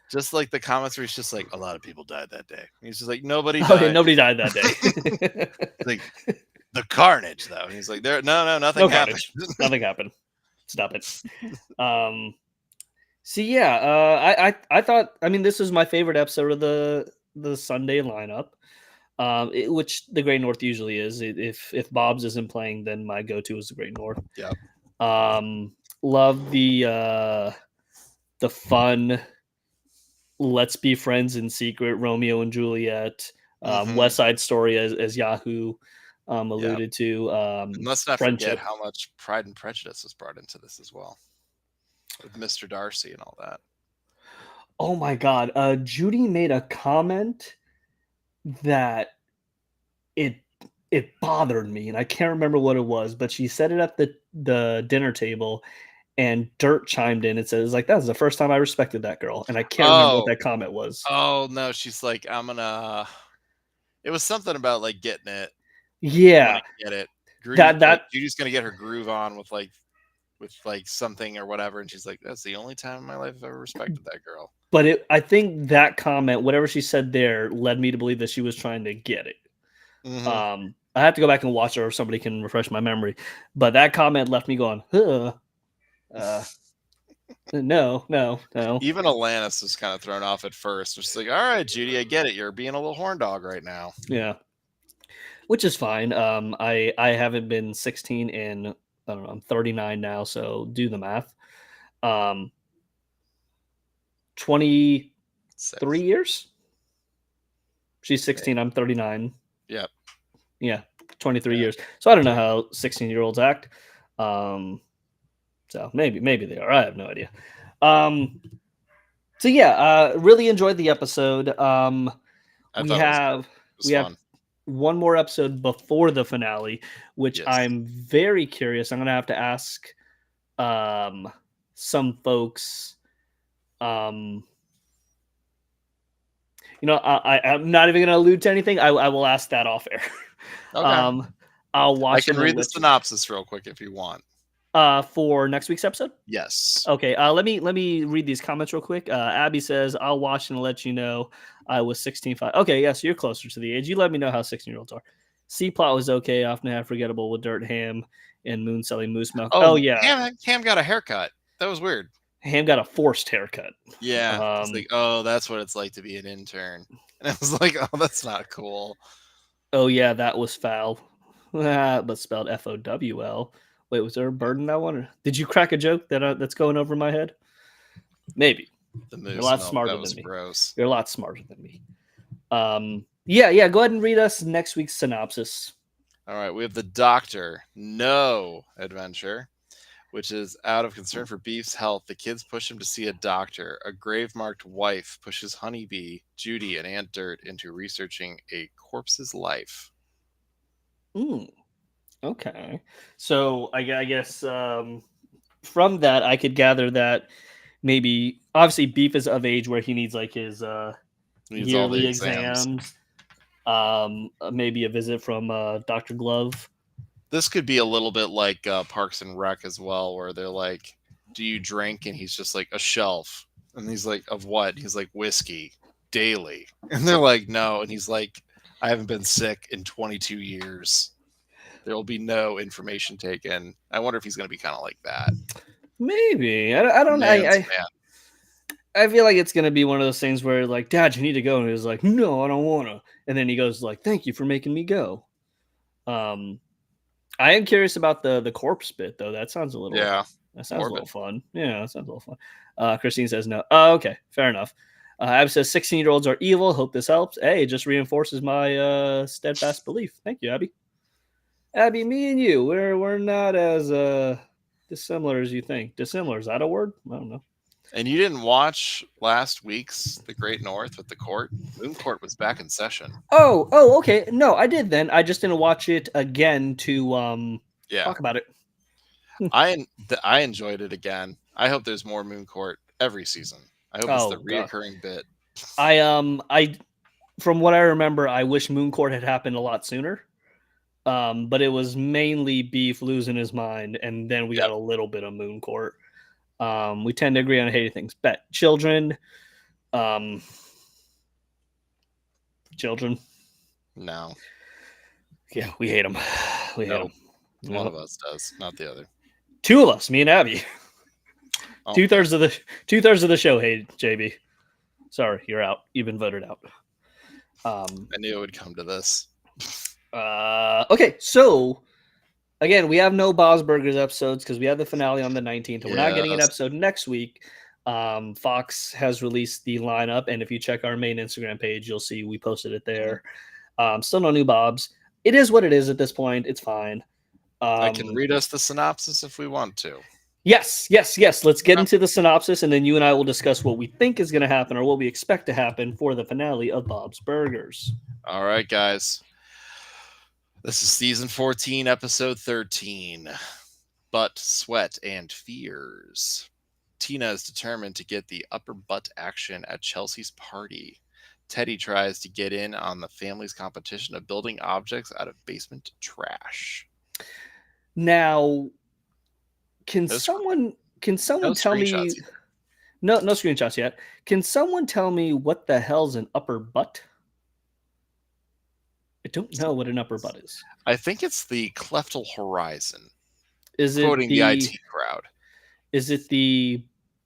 Just like the comments where he's just like, a lot of people died that day. He's just like, nobody died. Okay, nobody died that day. Like the carnage, though. He's like, nothing happened. Nothing happened. Stop it. So yeah, I thought. I mean, this was my favorite episode of the Sunday lineup. Which the Great North usually is. If Bob's isn't playing, then my go-to is the Great North. Yeah. Love the fun. Let's be friends in secret. Romeo and Juliet. West Side Story, as Yahoo alluded to. Let's not forget how much Pride and Prejudice was brought into this as well, with Mr. Darcy and all that. Oh my god. Judy made a comment that it bothered me, and I can't remember what it was, but she said it at the dinner table, and Dirt chimed in and says, like, that was the first time I respected that girl. And I can't remember what that comment was. Oh no, she's like, it was something about like getting it. Yeah. Get it. Judy's gonna get her groove on with something or whatever, and she's like, that's the only time in my life I've ever respected that girl. But I think that comment, whatever she said there, led me to believe that she was trying to get it. Mm-hmm. I have to go back and watch it, or somebody can refresh my memory. But that comment left me going, no. Even Alanis was kind of thrown off at first. She's like, all right, Judy, I get it. You're being a little horn dog right now. Yeah. Which is fine. I haven't been 16 in, I don't know, I'm 39 now, so do the math. 23 years. She's 16. I'm 39. Yep. Yeah, 23 years. So I don't know how 16-year-olds act. So maybe they are. I have no idea. So yeah, really enjoyed the episode. We have one more episode before the finale, which I'm very curious. I'm gonna have to ask some folks. I'm not even gonna allude to anything. I will ask that off air. Okay. I'll watch. I can read the synopsis real quick if you want. For next week's episode? Yes. Okay. Let me read these comments real quick. Abby says, I'll watch and let you know I was 16.5. Okay, yes, you're closer to the age. You let me know how 16-year-olds are. C-plot was okay, often half forgettable with Dirt, Ham, and Moon selling moose milk. Oh yeah. Ham got a haircut. That was weird. Ham got a forced haircut. Yeah. It's like, oh, that's what it's like to be an intern. And I was like, oh, that's not cool. Oh yeah, that was foul. But spelled Fowl. Wait, was there a bird in that one? Or did you crack a joke that's going over my head? Maybe. You're a lot smarter than me. Gross. You're a lot smarter than me. Yeah. Go ahead and read us next week's synopsis. All right. We have the Doctor No Adventure, which is out of concern for Beef's health. The kids push him to see a doctor. A grave-marked wife pushes Honeybee, Judy, and Aunt Dirt into researching a corpse's life. Okay. So I guess from that, I could gather that maybe, obviously, Beef is of age where he needs like his yearly exams. Maybe a visit from Dr. Glove. This could be a little bit like Parks and Rec as well, where they're like, do you drink? And he's just like, a shelf. And he's like, of what? He's like, whiskey daily. And they're like, no. And he's like, I haven't been sick in 22 years. There will be no information taken. I wonder if he's going to be kind of like that. Maybe. I don't know. I feel like it's going to be one of those things where like, Dad, you need to go. And he's like, no, I don't want to. And then he goes like, thank you for making me go. I am curious about the corpse bit though. That sounds a little, that sounds a little fun. Yeah, that sounds a little fun. Christine says no. Oh, okay. Fair enough. Ab says 16-year-olds are evil. Hope this helps. Hey, it just reinforces my steadfast belief. Thank you, Abby. Abby, me and you, we're not as dissimilar as you think. Dissimilar, is that a word? I don't know. And you didn't watch last week's The Great North with the court? Moon Court was back in session. Oh, okay. No, I did then. I just didn't watch it again to talk about it. I enjoyed it again. I hope there's more Moon Court every season. I hope it's the reoccurring bit. I from what I remember, I wish Moon Court had happened a lot sooner. But it was mainly Beef losing his mind, and then we got a little bit of Moon Court. We tend to agree on hating things. Children. Children. No. Yeah, we hate them. We hate them. One of us does, not the other. Two of us, me and Abby. Oh. Two-thirds of the show hate JB. Sorry, you're out. You've been voted out. I knew it would come to this. Okay, so again, we have no Bob's Burgers episodes because we have the finale on the 19th. We're not getting an episode next week. Fox has released the lineup, and if you check our main Instagram page, you'll see we posted it there. Still no new Bob's. It is what it is at this point. It's fine. I can read us the synopsis if we want to. Yes. Let's get into the synopsis, and then you and I will discuss what we think is going to happen or what we expect to happen for the finale of Bob's Burgers. All right, guys. This is season 14, episode 13. Butt, Sweat, and Fears. Tina is determined to get the upper butt action at Chelsea's party. Teddy tries to get in on the family's competition of building objects out of basement trash. Now, can someone tell me? Either. No screenshots yet. Can someone tell me what the hell's an upper butt? I don't know what an upper butt is. I think it's the cleftal horizon. Is it quoting the IT crowd? Is it the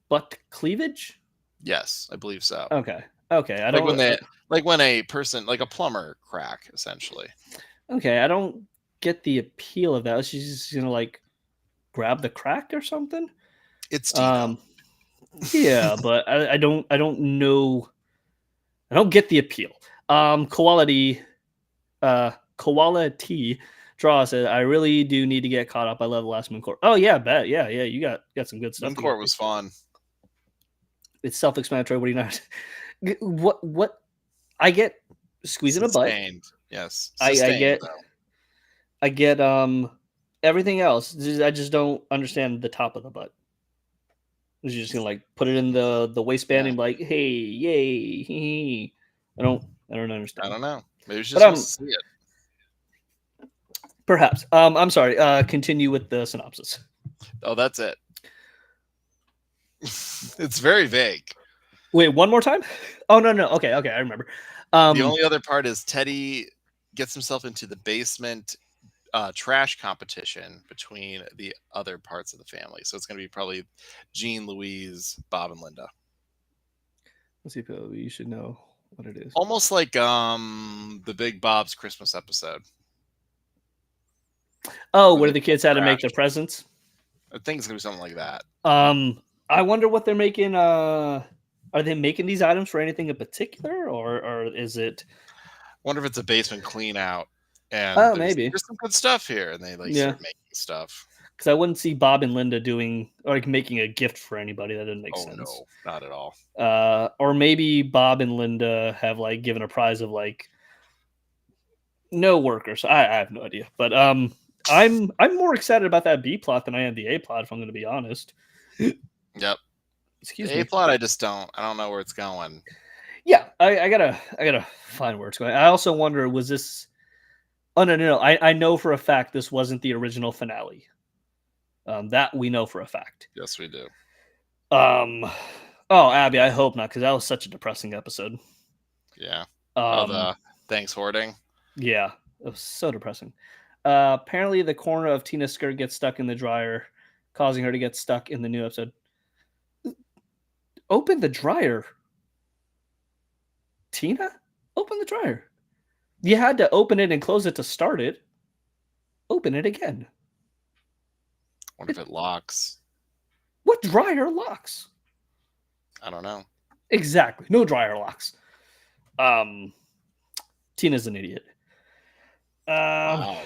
butt cleavage? Yes, I believe so. Okay. I don't when a person, like a plumber crack, essentially. Okay, I don't get the appeal of that. She's just gonna like grab the crack or something. It's Tina. Yeah, but I don't know. I don't get the appeal. Quality draw said, I really do need to get caught up. I love the last Moon Court. Oh yeah, bet. Yeah, you got some good stuff. Moon Court was fun. It's self-explanatory. What do you not? What I get squeezing a butt. Yes. I get everything else. I just don't understand the top of the butt. You're just gonna like put it in the waistband and be like, hey, yay. I don't understand. I don't know. Maybe it's just wants to see it. Perhaps. I'm sorry. Continue with the synopsis. Oh, that's it. It's very vague. Wait, one more time? Oh no. Okay, I remember. The only other part is Teddy gets himself into the basement trash competition between the other parts of the family. So it's going to be probably Jean, Louise, Bob, and Linda. Let's see if you should know what it is. Almost like the Big Bob's Christmas episode. Oh, where the kids had to make their presents? I think it's going to be something like that. I wonder what they're making. Are they making these items for anything in particular, or is it? I wonder if it's a basement clean out. And maybe there's some good stuff here, and they start making stuff. Because I wouldn't see Bob and Linda doing or like making a gift for anybody. That doesn't make sense. No, not at all. Or maybe Bob and Linda have like given a prize of like no workers. I have no idea, but I'm more excited about that B plot than I am the A plot. If I'm going to be honest. Yep. Excuse me. The A plot, I don't know where it's going. Yeah, I gotta find where it's going. I also wonder, was this? Oh no! I know for a fact this wasn't the original finale. That we know for a fact. Yes, we do. Oh, Abby, I hope not, because that was such a depressing episode. Yeah. The thanks hoarding. Yeah, it was so depressing. Apparently, the corner of Tina's skirt gets stuck in the dryer, causing her to get stuck in the new episode. Open the dryer. Tina, open the dryer. You had to open it and close it to start it. Open it again. What if it locks? What dryer locks? I don't know. Exactly. No dryer locks. Tina's an idiot. Wow.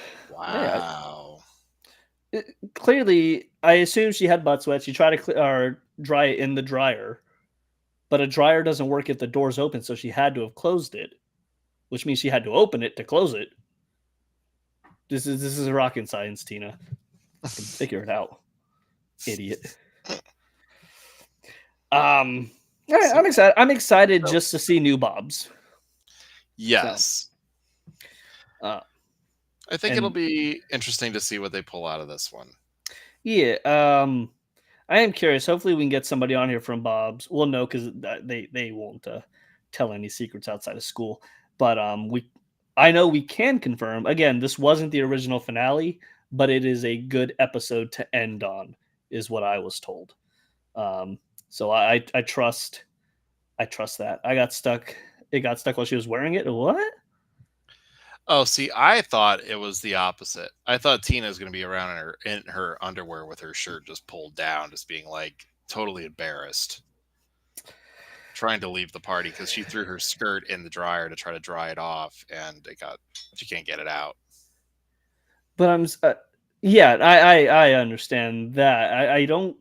Clearly, I assume she had butt sweat. She tried to dry it in the dryer, but a dryer doesn't work if the door's open, so she had to have closed it, which means she had to open it to close it. This is rocket science, Tina. I can figure it out, idiot. All right, I'm excited. I'm excited just to see new Bobs. Yes. So, I think it'll be interesting to see what they pull out of this one. Yeah. I am curious. Hopefully we can get somebody on here from Bob's. Well, no, because they won't tell any secrets outside of school. But I know we can confirm. Again, this wasn't the original finale, but it is a good episode to end on, is what I was told. So I trust that. I got stuck. It got stuck while she was wearing it. What? Oh, see, I thought it was the opposite. I thought Tina's going to be around in her underwear with her shirt just pulled down, just being like totally embarrassed, trying to leave the party because she threw her skirt in the dryer to try to dry it off, and she can't get it out. But Yeah, I understand that. I don't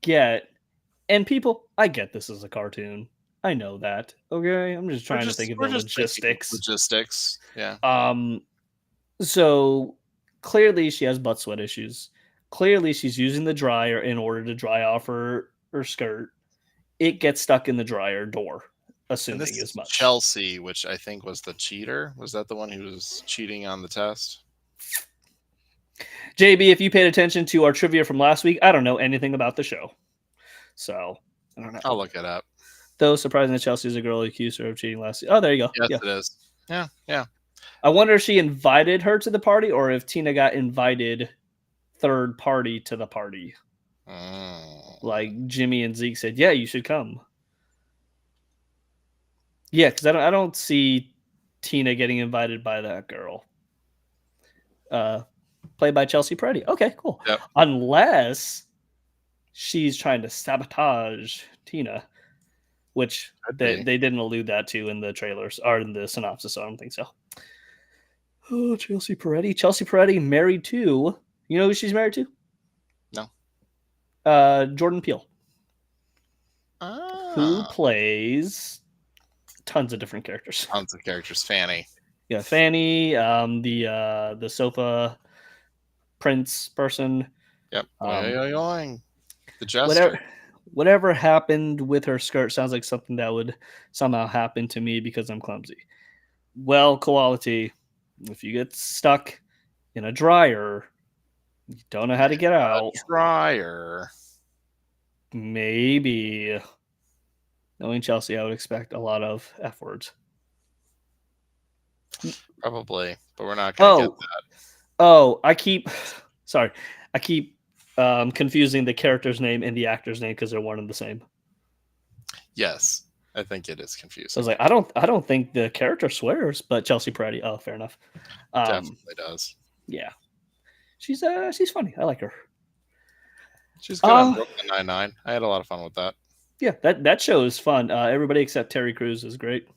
get, and people, I get this is a cartoon. I know that. Okay, I'm just trying to think of We're the just thinking logistics. logistics. Yeah. So clearly she has butt sweat issues. Clearly she's using the dryer in order to dry off her skirt. It gets stuck in the dryer door, And this assuming as is much. Chelsea, which I think was the cheater. Was that the one who was cheating on the test? JB, if you paid attention to our trivia from last week, I don't know anything about the show. So I don't know. I'll look it up. Though surprising that Chelsea's a girl who accused her of cheating last week. Oh, there you go. Yes, Yeah. it is. Yeah, yeah. I wonder if she invited her to the party or if Tina got invited third party to the party. Like Jimmy and Zeke said, yeah, you should come. Yeah, because I don't see Tina getting invited by that girl. Played by Chelsea Peretti. Okay, cool. Yep. Unless she's trying to sabotage Tina, which they didn't allude that to in the trailers or in the synopsis, so I don't think so. Oh, Chelsea Peretti. Chelsea Peretti married to, you know who she's married to? No. Jordan Peele. Who plays tons of different characters. Tons of characters. Fanny. Yeah, Fanny, the sofa prince person. Yep. The jester. Whatever happened with her skirt sounds like something that would somehow happen to me because I'm clumsy. Well, quality. If you get stuck in a dryer, you don't know how to get out. Dryer. Maybe. Knowing Chelsea, I would expect a lot of F words. Probably, but we're not going to get that. Oh, I keep confusing the character's name and the actor's name because they're one and the same. Yes, I think it is confusing. So I was like, I don't think the character swears, but Chelsea Peretti. Oh, fair enough. Definitely does. Yeah, she's funny. I like her. She's good on Brooklyn Nine-Nine. I had a lot of fun with that. Yeah, that show is fun. Everybody except Terry Crews is great.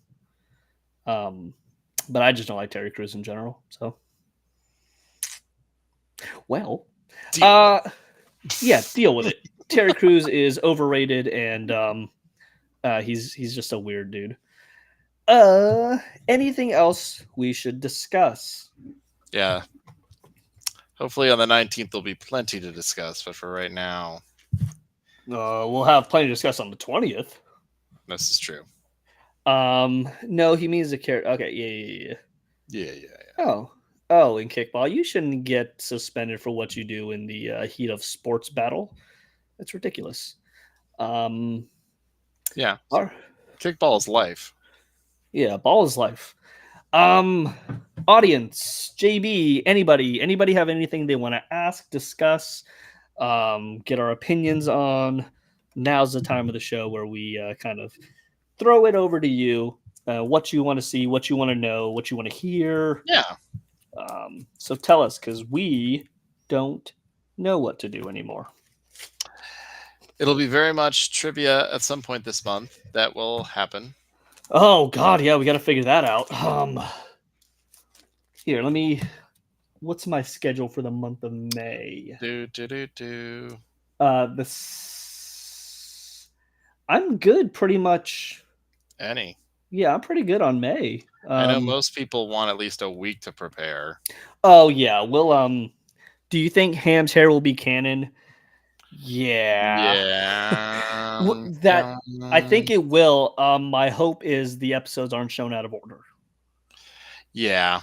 But I just don't like Terry Crews in general. So, well, deal with it. Terry Crews is overrated, and he's just a weird dude. Anything else we should discuss? Yeah. Hopefully on the 19th there'll be plenty to discuss, but for right now, we'll have plenty to discuss on the 20th. This is true. No, he means the character. Okay, yeah. Oh, in kickball, you shouldn't get suspended for what you do in the heat of sports battle. That's ridiculous. Yeah. Kickball is life. Yeah, ball is life. Audience, JB, anybody have anything they want to ask, discuss, get our opinions on? Now's the time of the show where we kind of throw it over to you. What you want to see, what you want to know, what you want to hear. Yeah. So tell us, because we don't know what to do anymore. It'll be very much trivia at some point this month. That will happen. Oh God, yeah, we got to figure that out. Here, what's my schedule for the month of May? I'm good pretty much. Any. Yeah, I'm pretty good on May. I know most people want at least a week to prepare. Oh yeah, we'll do you think Ham's hair will be canon? Yeah. I think it will. My hope is the episodes aren't shown out of order. Yeah.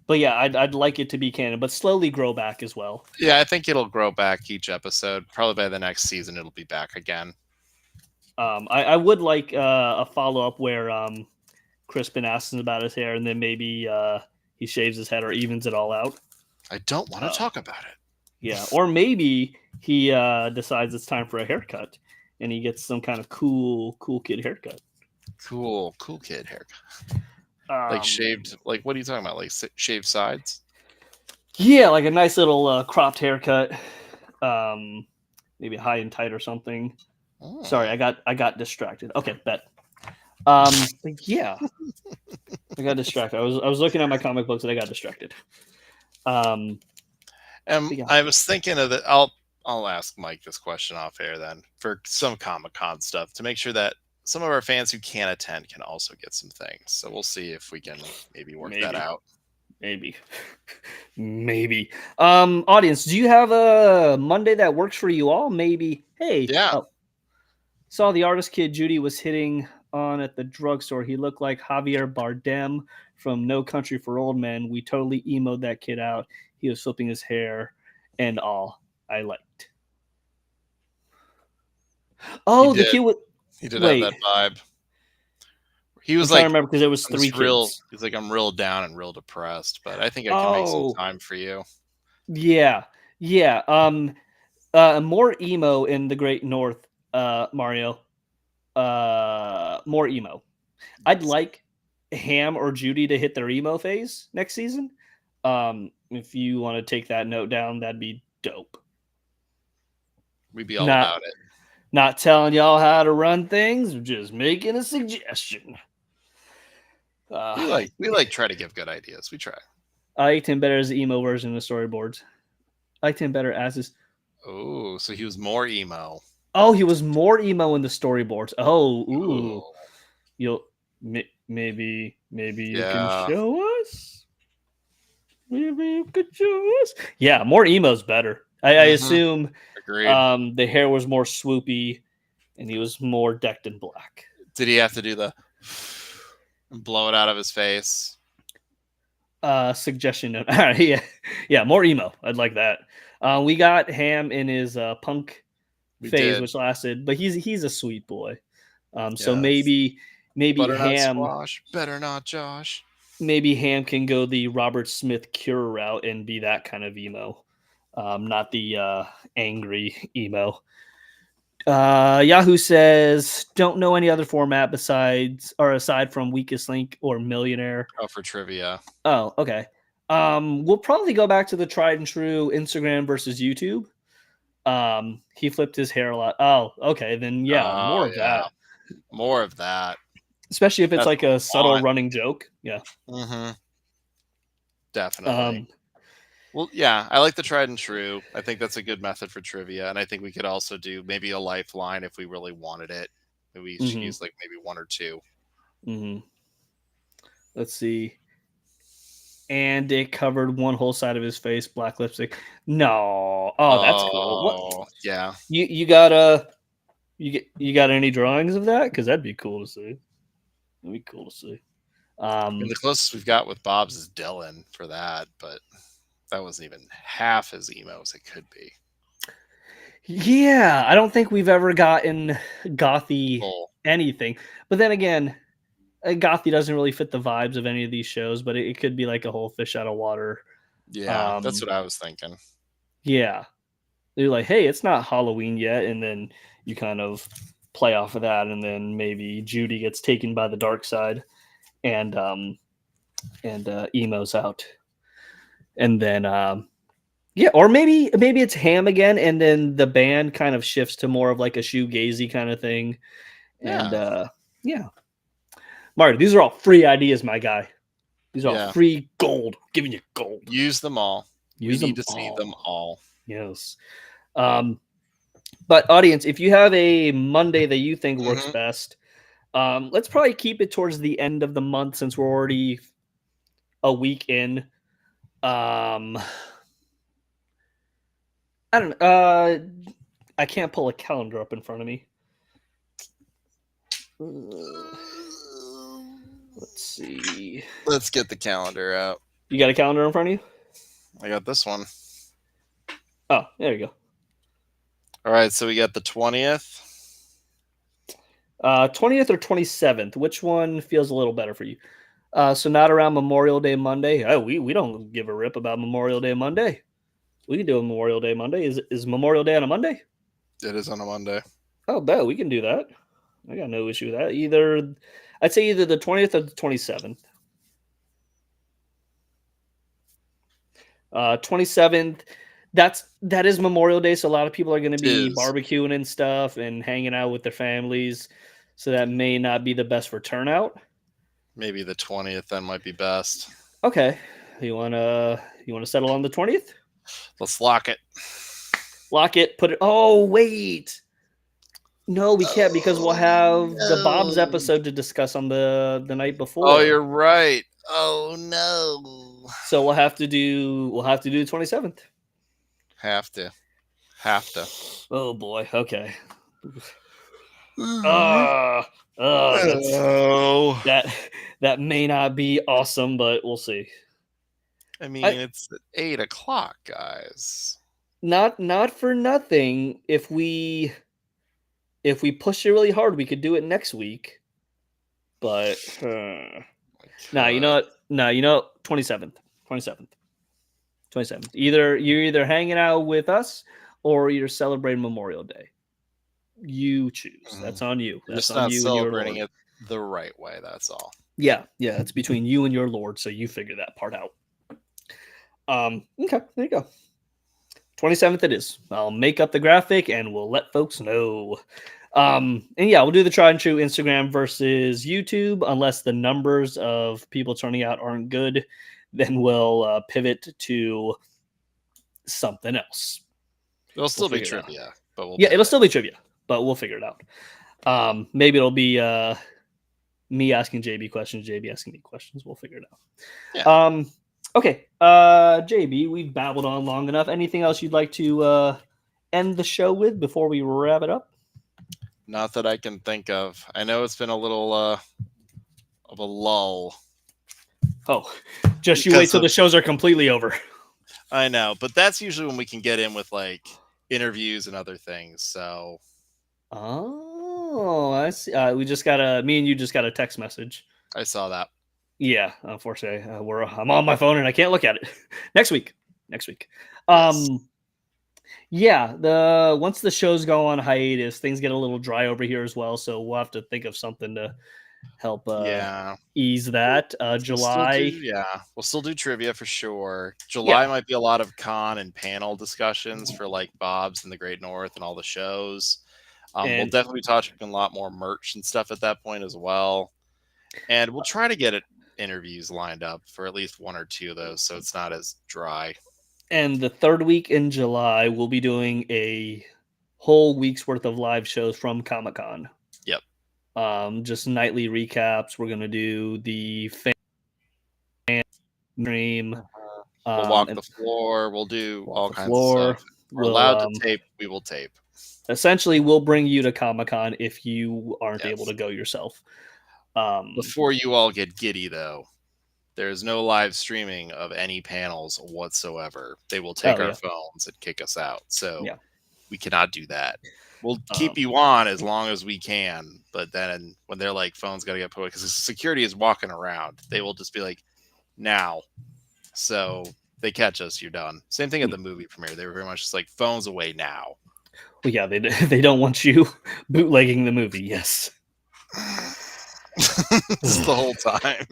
But yeah, I'd like it to be canon, but slowly grow back as well. Yeah, I think it'll grow back each episode. Probably by the next season, it'll be back again. I would like a follow up where Crispin asks him about his hair, and then maybe he shaves his head or evens it all out. I don't want to talk about it. Yeah, or maybe he decides it's time for a haircut, and he gets some kind of cool kid haircut. Cool kid haircut. Like shaved, like what are you talking about? Like shaved sides? Yeah, like a nice little cropped haircut, maybe high and tight or something. Oh. Sorry, I got distracted. Okay, bet. Yeah, I got distracted. I was looking at my comic books and I got distracted. Yeah. I was thinking of that. I'll ask Mike this question off air then for some Comic-Con stuff to make sure that some of our fans who can't attend can also get some things. So we'll see if we can maybe work that out. Maybe. Audience, do you have a Monday that works for you all? Maybe. Hey. Yeah. Saw the artist kid Judy was hitting on at the drugstore. He looked like Javier Bardem from No Country for Old Men. We totally emoed that kid out. He was flipping his hair and all. I liked. Oh, the kid with. He did have that vibe. He was trying to remember because there was 3 kids. He's like, I'm real down and real depressed, but I think I can make some time for you. Yeah. More emo in the Great North, Mario. More emo. I'd like Ham or Judy to hit their emo phase next season. If you want to take that note down, that'd be dope. We'd be all about it. Not telling y'all how to run things, just making a suggestion. We like try to give good ideas. We try. I liked him better as the emo version of the storyboards. I liked him better as his. Oh, so he was more emo. Oh, he was more emo in the storyboards. Oh, ooh. You'll maybe you can show us. Maybe you could show us. Yeah, more emo's better. I assume. Agreed. The hair was more swoopy, and he was more decked in black. Did he have to do the blow it out of his face? Suggestion note. Yeah, more emo. I'd like that. We got Ham in his punk phase, which lasted, but he's a sweet boy. So maybe Ham. Squash. Better not, Josh. Maybe Ham can go the Robert Smith Cure route and be that kind of emo, not the angry emo. Yahoo says, don't know any other format aside from Weakest Link or Millionaire. Oh, for trivia. Oh, okay. We'll probably go back to the tried and true Instagram versus YouTube. He flipped his hair a lot. Oh, okay. Then more of that. More of that. Especially if it's like a subtle running joke. Yeah. Mm-hmm. Definitely. Well, yeah, I like the tried and true. I think that's a good method for trivia, and I think we could also do maybe a lifeline if we really wanted it. Maybe we should use like maybe 1 or 2. Mm-hmm. Let's see. And it covered one whole side of his face, black lipstick. No. Oh, that's cool. What? Yeah. You got you got any drawings of that? Because that'd be cool to see. That'd be cool to see. And the closest we've got with Bob's is Dylan for that, but that wasn't even half as emo as it could be. Yeah, I don't think we've ever gotten gothy anything. But then again, gothy doesn't really fit the vibes of any of these shows, but it could be like a whole fish out of water. Yeah, that's what I was thinking. Yeah. They're like, hey, it's not Halloween yet, and then you kind of play off of that, and then maybe Judy gets taken by the dark side and emo's out. And then or maybe it's Ham again, and then the band kind of shifts to more of like a shoegazy kind of thing. And Mario, these are all free ideas, my guy. These are all free gold. I'm giving you gold. Use them all. We need to see them all. Yes. But audience, if you have a Monday that you think works best, let's probably keep it towards the end of the month since we're already a week in. I don't know. I can't pull a calendar up in front of me. Let's see. Let's get the calendar out. You got a calendar in front of you? I got this one. Oh, there you go. All right, so we got the 20th. 20th or 27th. Which one feels a little better for you? So not around Memorial Day Monday. Oh, we don't give a rip about Memorial Day Monday. We can do a Memorial Day Monday. Is Memorial Day on a Monday? It is on a Monday. Oh, bet we can do that. I got no issue with that. I'd say either the 20th or the 27th. 27th. That is Memorial Day, so a lot of people are going to be barbecuing and stuff and hanging out with their families. So that may not be the best for turnout. Maybe the 20th then might be best. Okay. You wanna You want to settle on the 20th? Let's lock it. Lock it. Put it. Oh, wait. No, we can't because we'll have the Bob's episode to discuss on the night before. Oh, you're right. Oh no. So we'll have to do the 27th. Have to. Oh boy. Okay. That may not be awesome, but we'll see. I mean, it's at 8 o'clock, guys. Not for nothing. If we push it really hard, we could do it next week. But you know what? No, 27th. 27th. You're either hanging out with us or you're celebrating Memorial Day. You choose. That's on you. That's just on not you celebrating it the right way. That's all. Yeah, it's between you and your Lord, so you figure that part out. Okay, there you go. 27th it is. I'll make up the graphic and we'll let folks know. And yeah, we'll do the tried and true Instagram versus YouTube. Unless the numbers of people turning out aren't good, then we'll pivot to something else. It'll still be trivia, but it'll still be trivia, but we'll figure it out. Maybe it'll be me asking JB questions, JB asking me questions. We'll figure it out. Yeah. Okay. JB, we've babbled on long enough. Anything else you'd like to end the show with before we wrap it up? Not that I can think of. I know it's been a little of a lull. Oh, just you wait till the shows are completely over. I know, but that's usually when we can get in with like interviews and other things. So. Oh, I see. Me and you just got a text message. I saw that. Yeah, unfortunately, I'm on my phone and I can't look at it. Next week. Yes. Yeah, once the shows go on hiatus, things get a little dry over here as well. So we'll have to think of something to help ease that. July. We'll still do trivia for sure. July might be a lot of con and panel discussions for like Bob's and the Great North and all the shows. We'll definitely be talking a lot more merch and stuff at that point as well. And we'll try to get interviews lined up for at least one or two of those so it's not as dry. And the third week in July, we'll be doing a whole week's worth of live shows from Comic-Con. Yep. Just nightly recaps. We're going to do the fan stream. We'll walk the floor. We'll do all kinds of stuff. We're allowed to tape. We will tape. Essentially, we'll bring you to Comic-Con if you aren't able to go yourself. Before you all get giddy, though, there's no live streaming of any panels whatsoever. They will take our phones and kick us out. So we cannot do that. We'll keep you on as long as we can. But then when they're like, phones got to get put, because the security is walking around, they will just be like, now. So they catch us, you're done. Same thing at the movie premiere. They were very much just like, phones away now. Well, yeah, they don't want you bootlegging the movie. Yes. This is the whole time.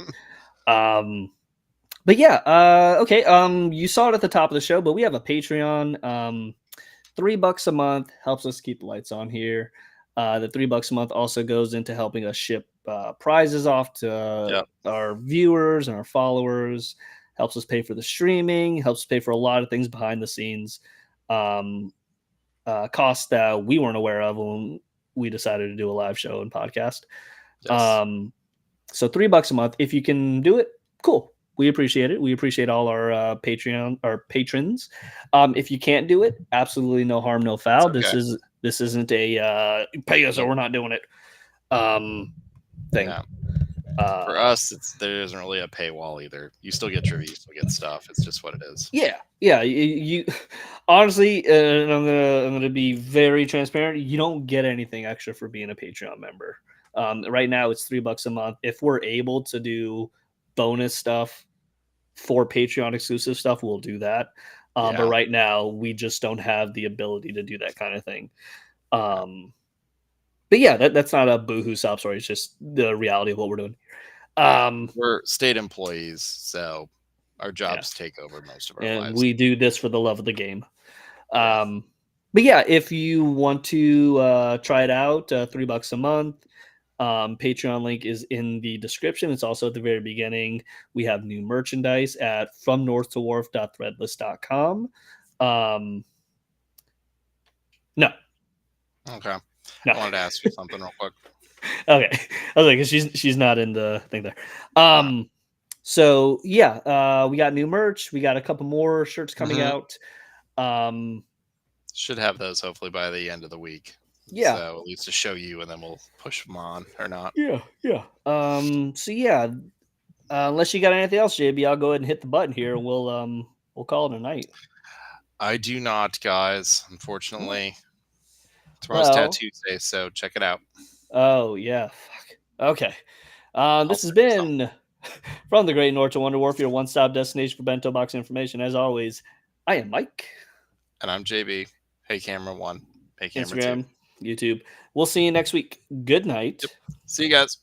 But yeah, okay. You saw it at the top of the show, but we have a Patreon. $3 a month helps us keep the lights on here. The $3 a month also goes into helping us ship prizes off to our viewers and our followers. Helps us pay for the streaming. Helps us pay for a lot of things behind the scenes. Costs that we weren't aware of when we decided to do a live show and podcast. Yes. So $3 a month. If you can do it, cool. We appreciate it. We appreciate all our patrons. If you can't do it, absolutely no harm, no foul. Okay. This isn't a pay us or we're not doing it thing. Yeah. For us, there isn't really a paywall either. You still get trivia, you still get stuff. It's just what it is. Yeah. You honestly, I'm gonna be very transparent. You don't get anything extra for being a Patreon member. Right now, it's $3 a month. If we're able to do bonus stuff for Patreon exclusive stuff, we'll do that. But right now, we just don't have the ability to do that kind of thing. But yeah, that's not a boohoo sob story. It's just the reality of what we're doing. We're state employees, so our jobs take over most of our lives. And we do this for the love of the game. But yeah, if you want to try it out, $3 a month, Patreon link is in the description. It's also at the very beginning. We have new merchandise at fromnorthtowharf.threadless.com. No. Okay. No. I wanted to ask you something real quick. Okay. I was like, she's not in the thing there. So yeah, we got new merch. We got a couple more shirts coming out. Should have those hopefully by the end of the week. Yeah. So at least to show you, and then we'll push them on or not. Yeah. So yeah, unless you got anything else, JB, I'll go ahead and hit the button here, and we'll call it a night. I do not, guys. Unfortunately, tomorrow's Tattoo Day, so check it out. Oh yeah. Fuck. Okay. This has been from the Great North to Wonder Warfare, your one-stop destination for bento box information. As always, I am Mike. And I'm JB. Hey, Camera 1. Hey, Camera Instagram, 2. YouTube. We'll see you next week. Good night. Yep. See you guys.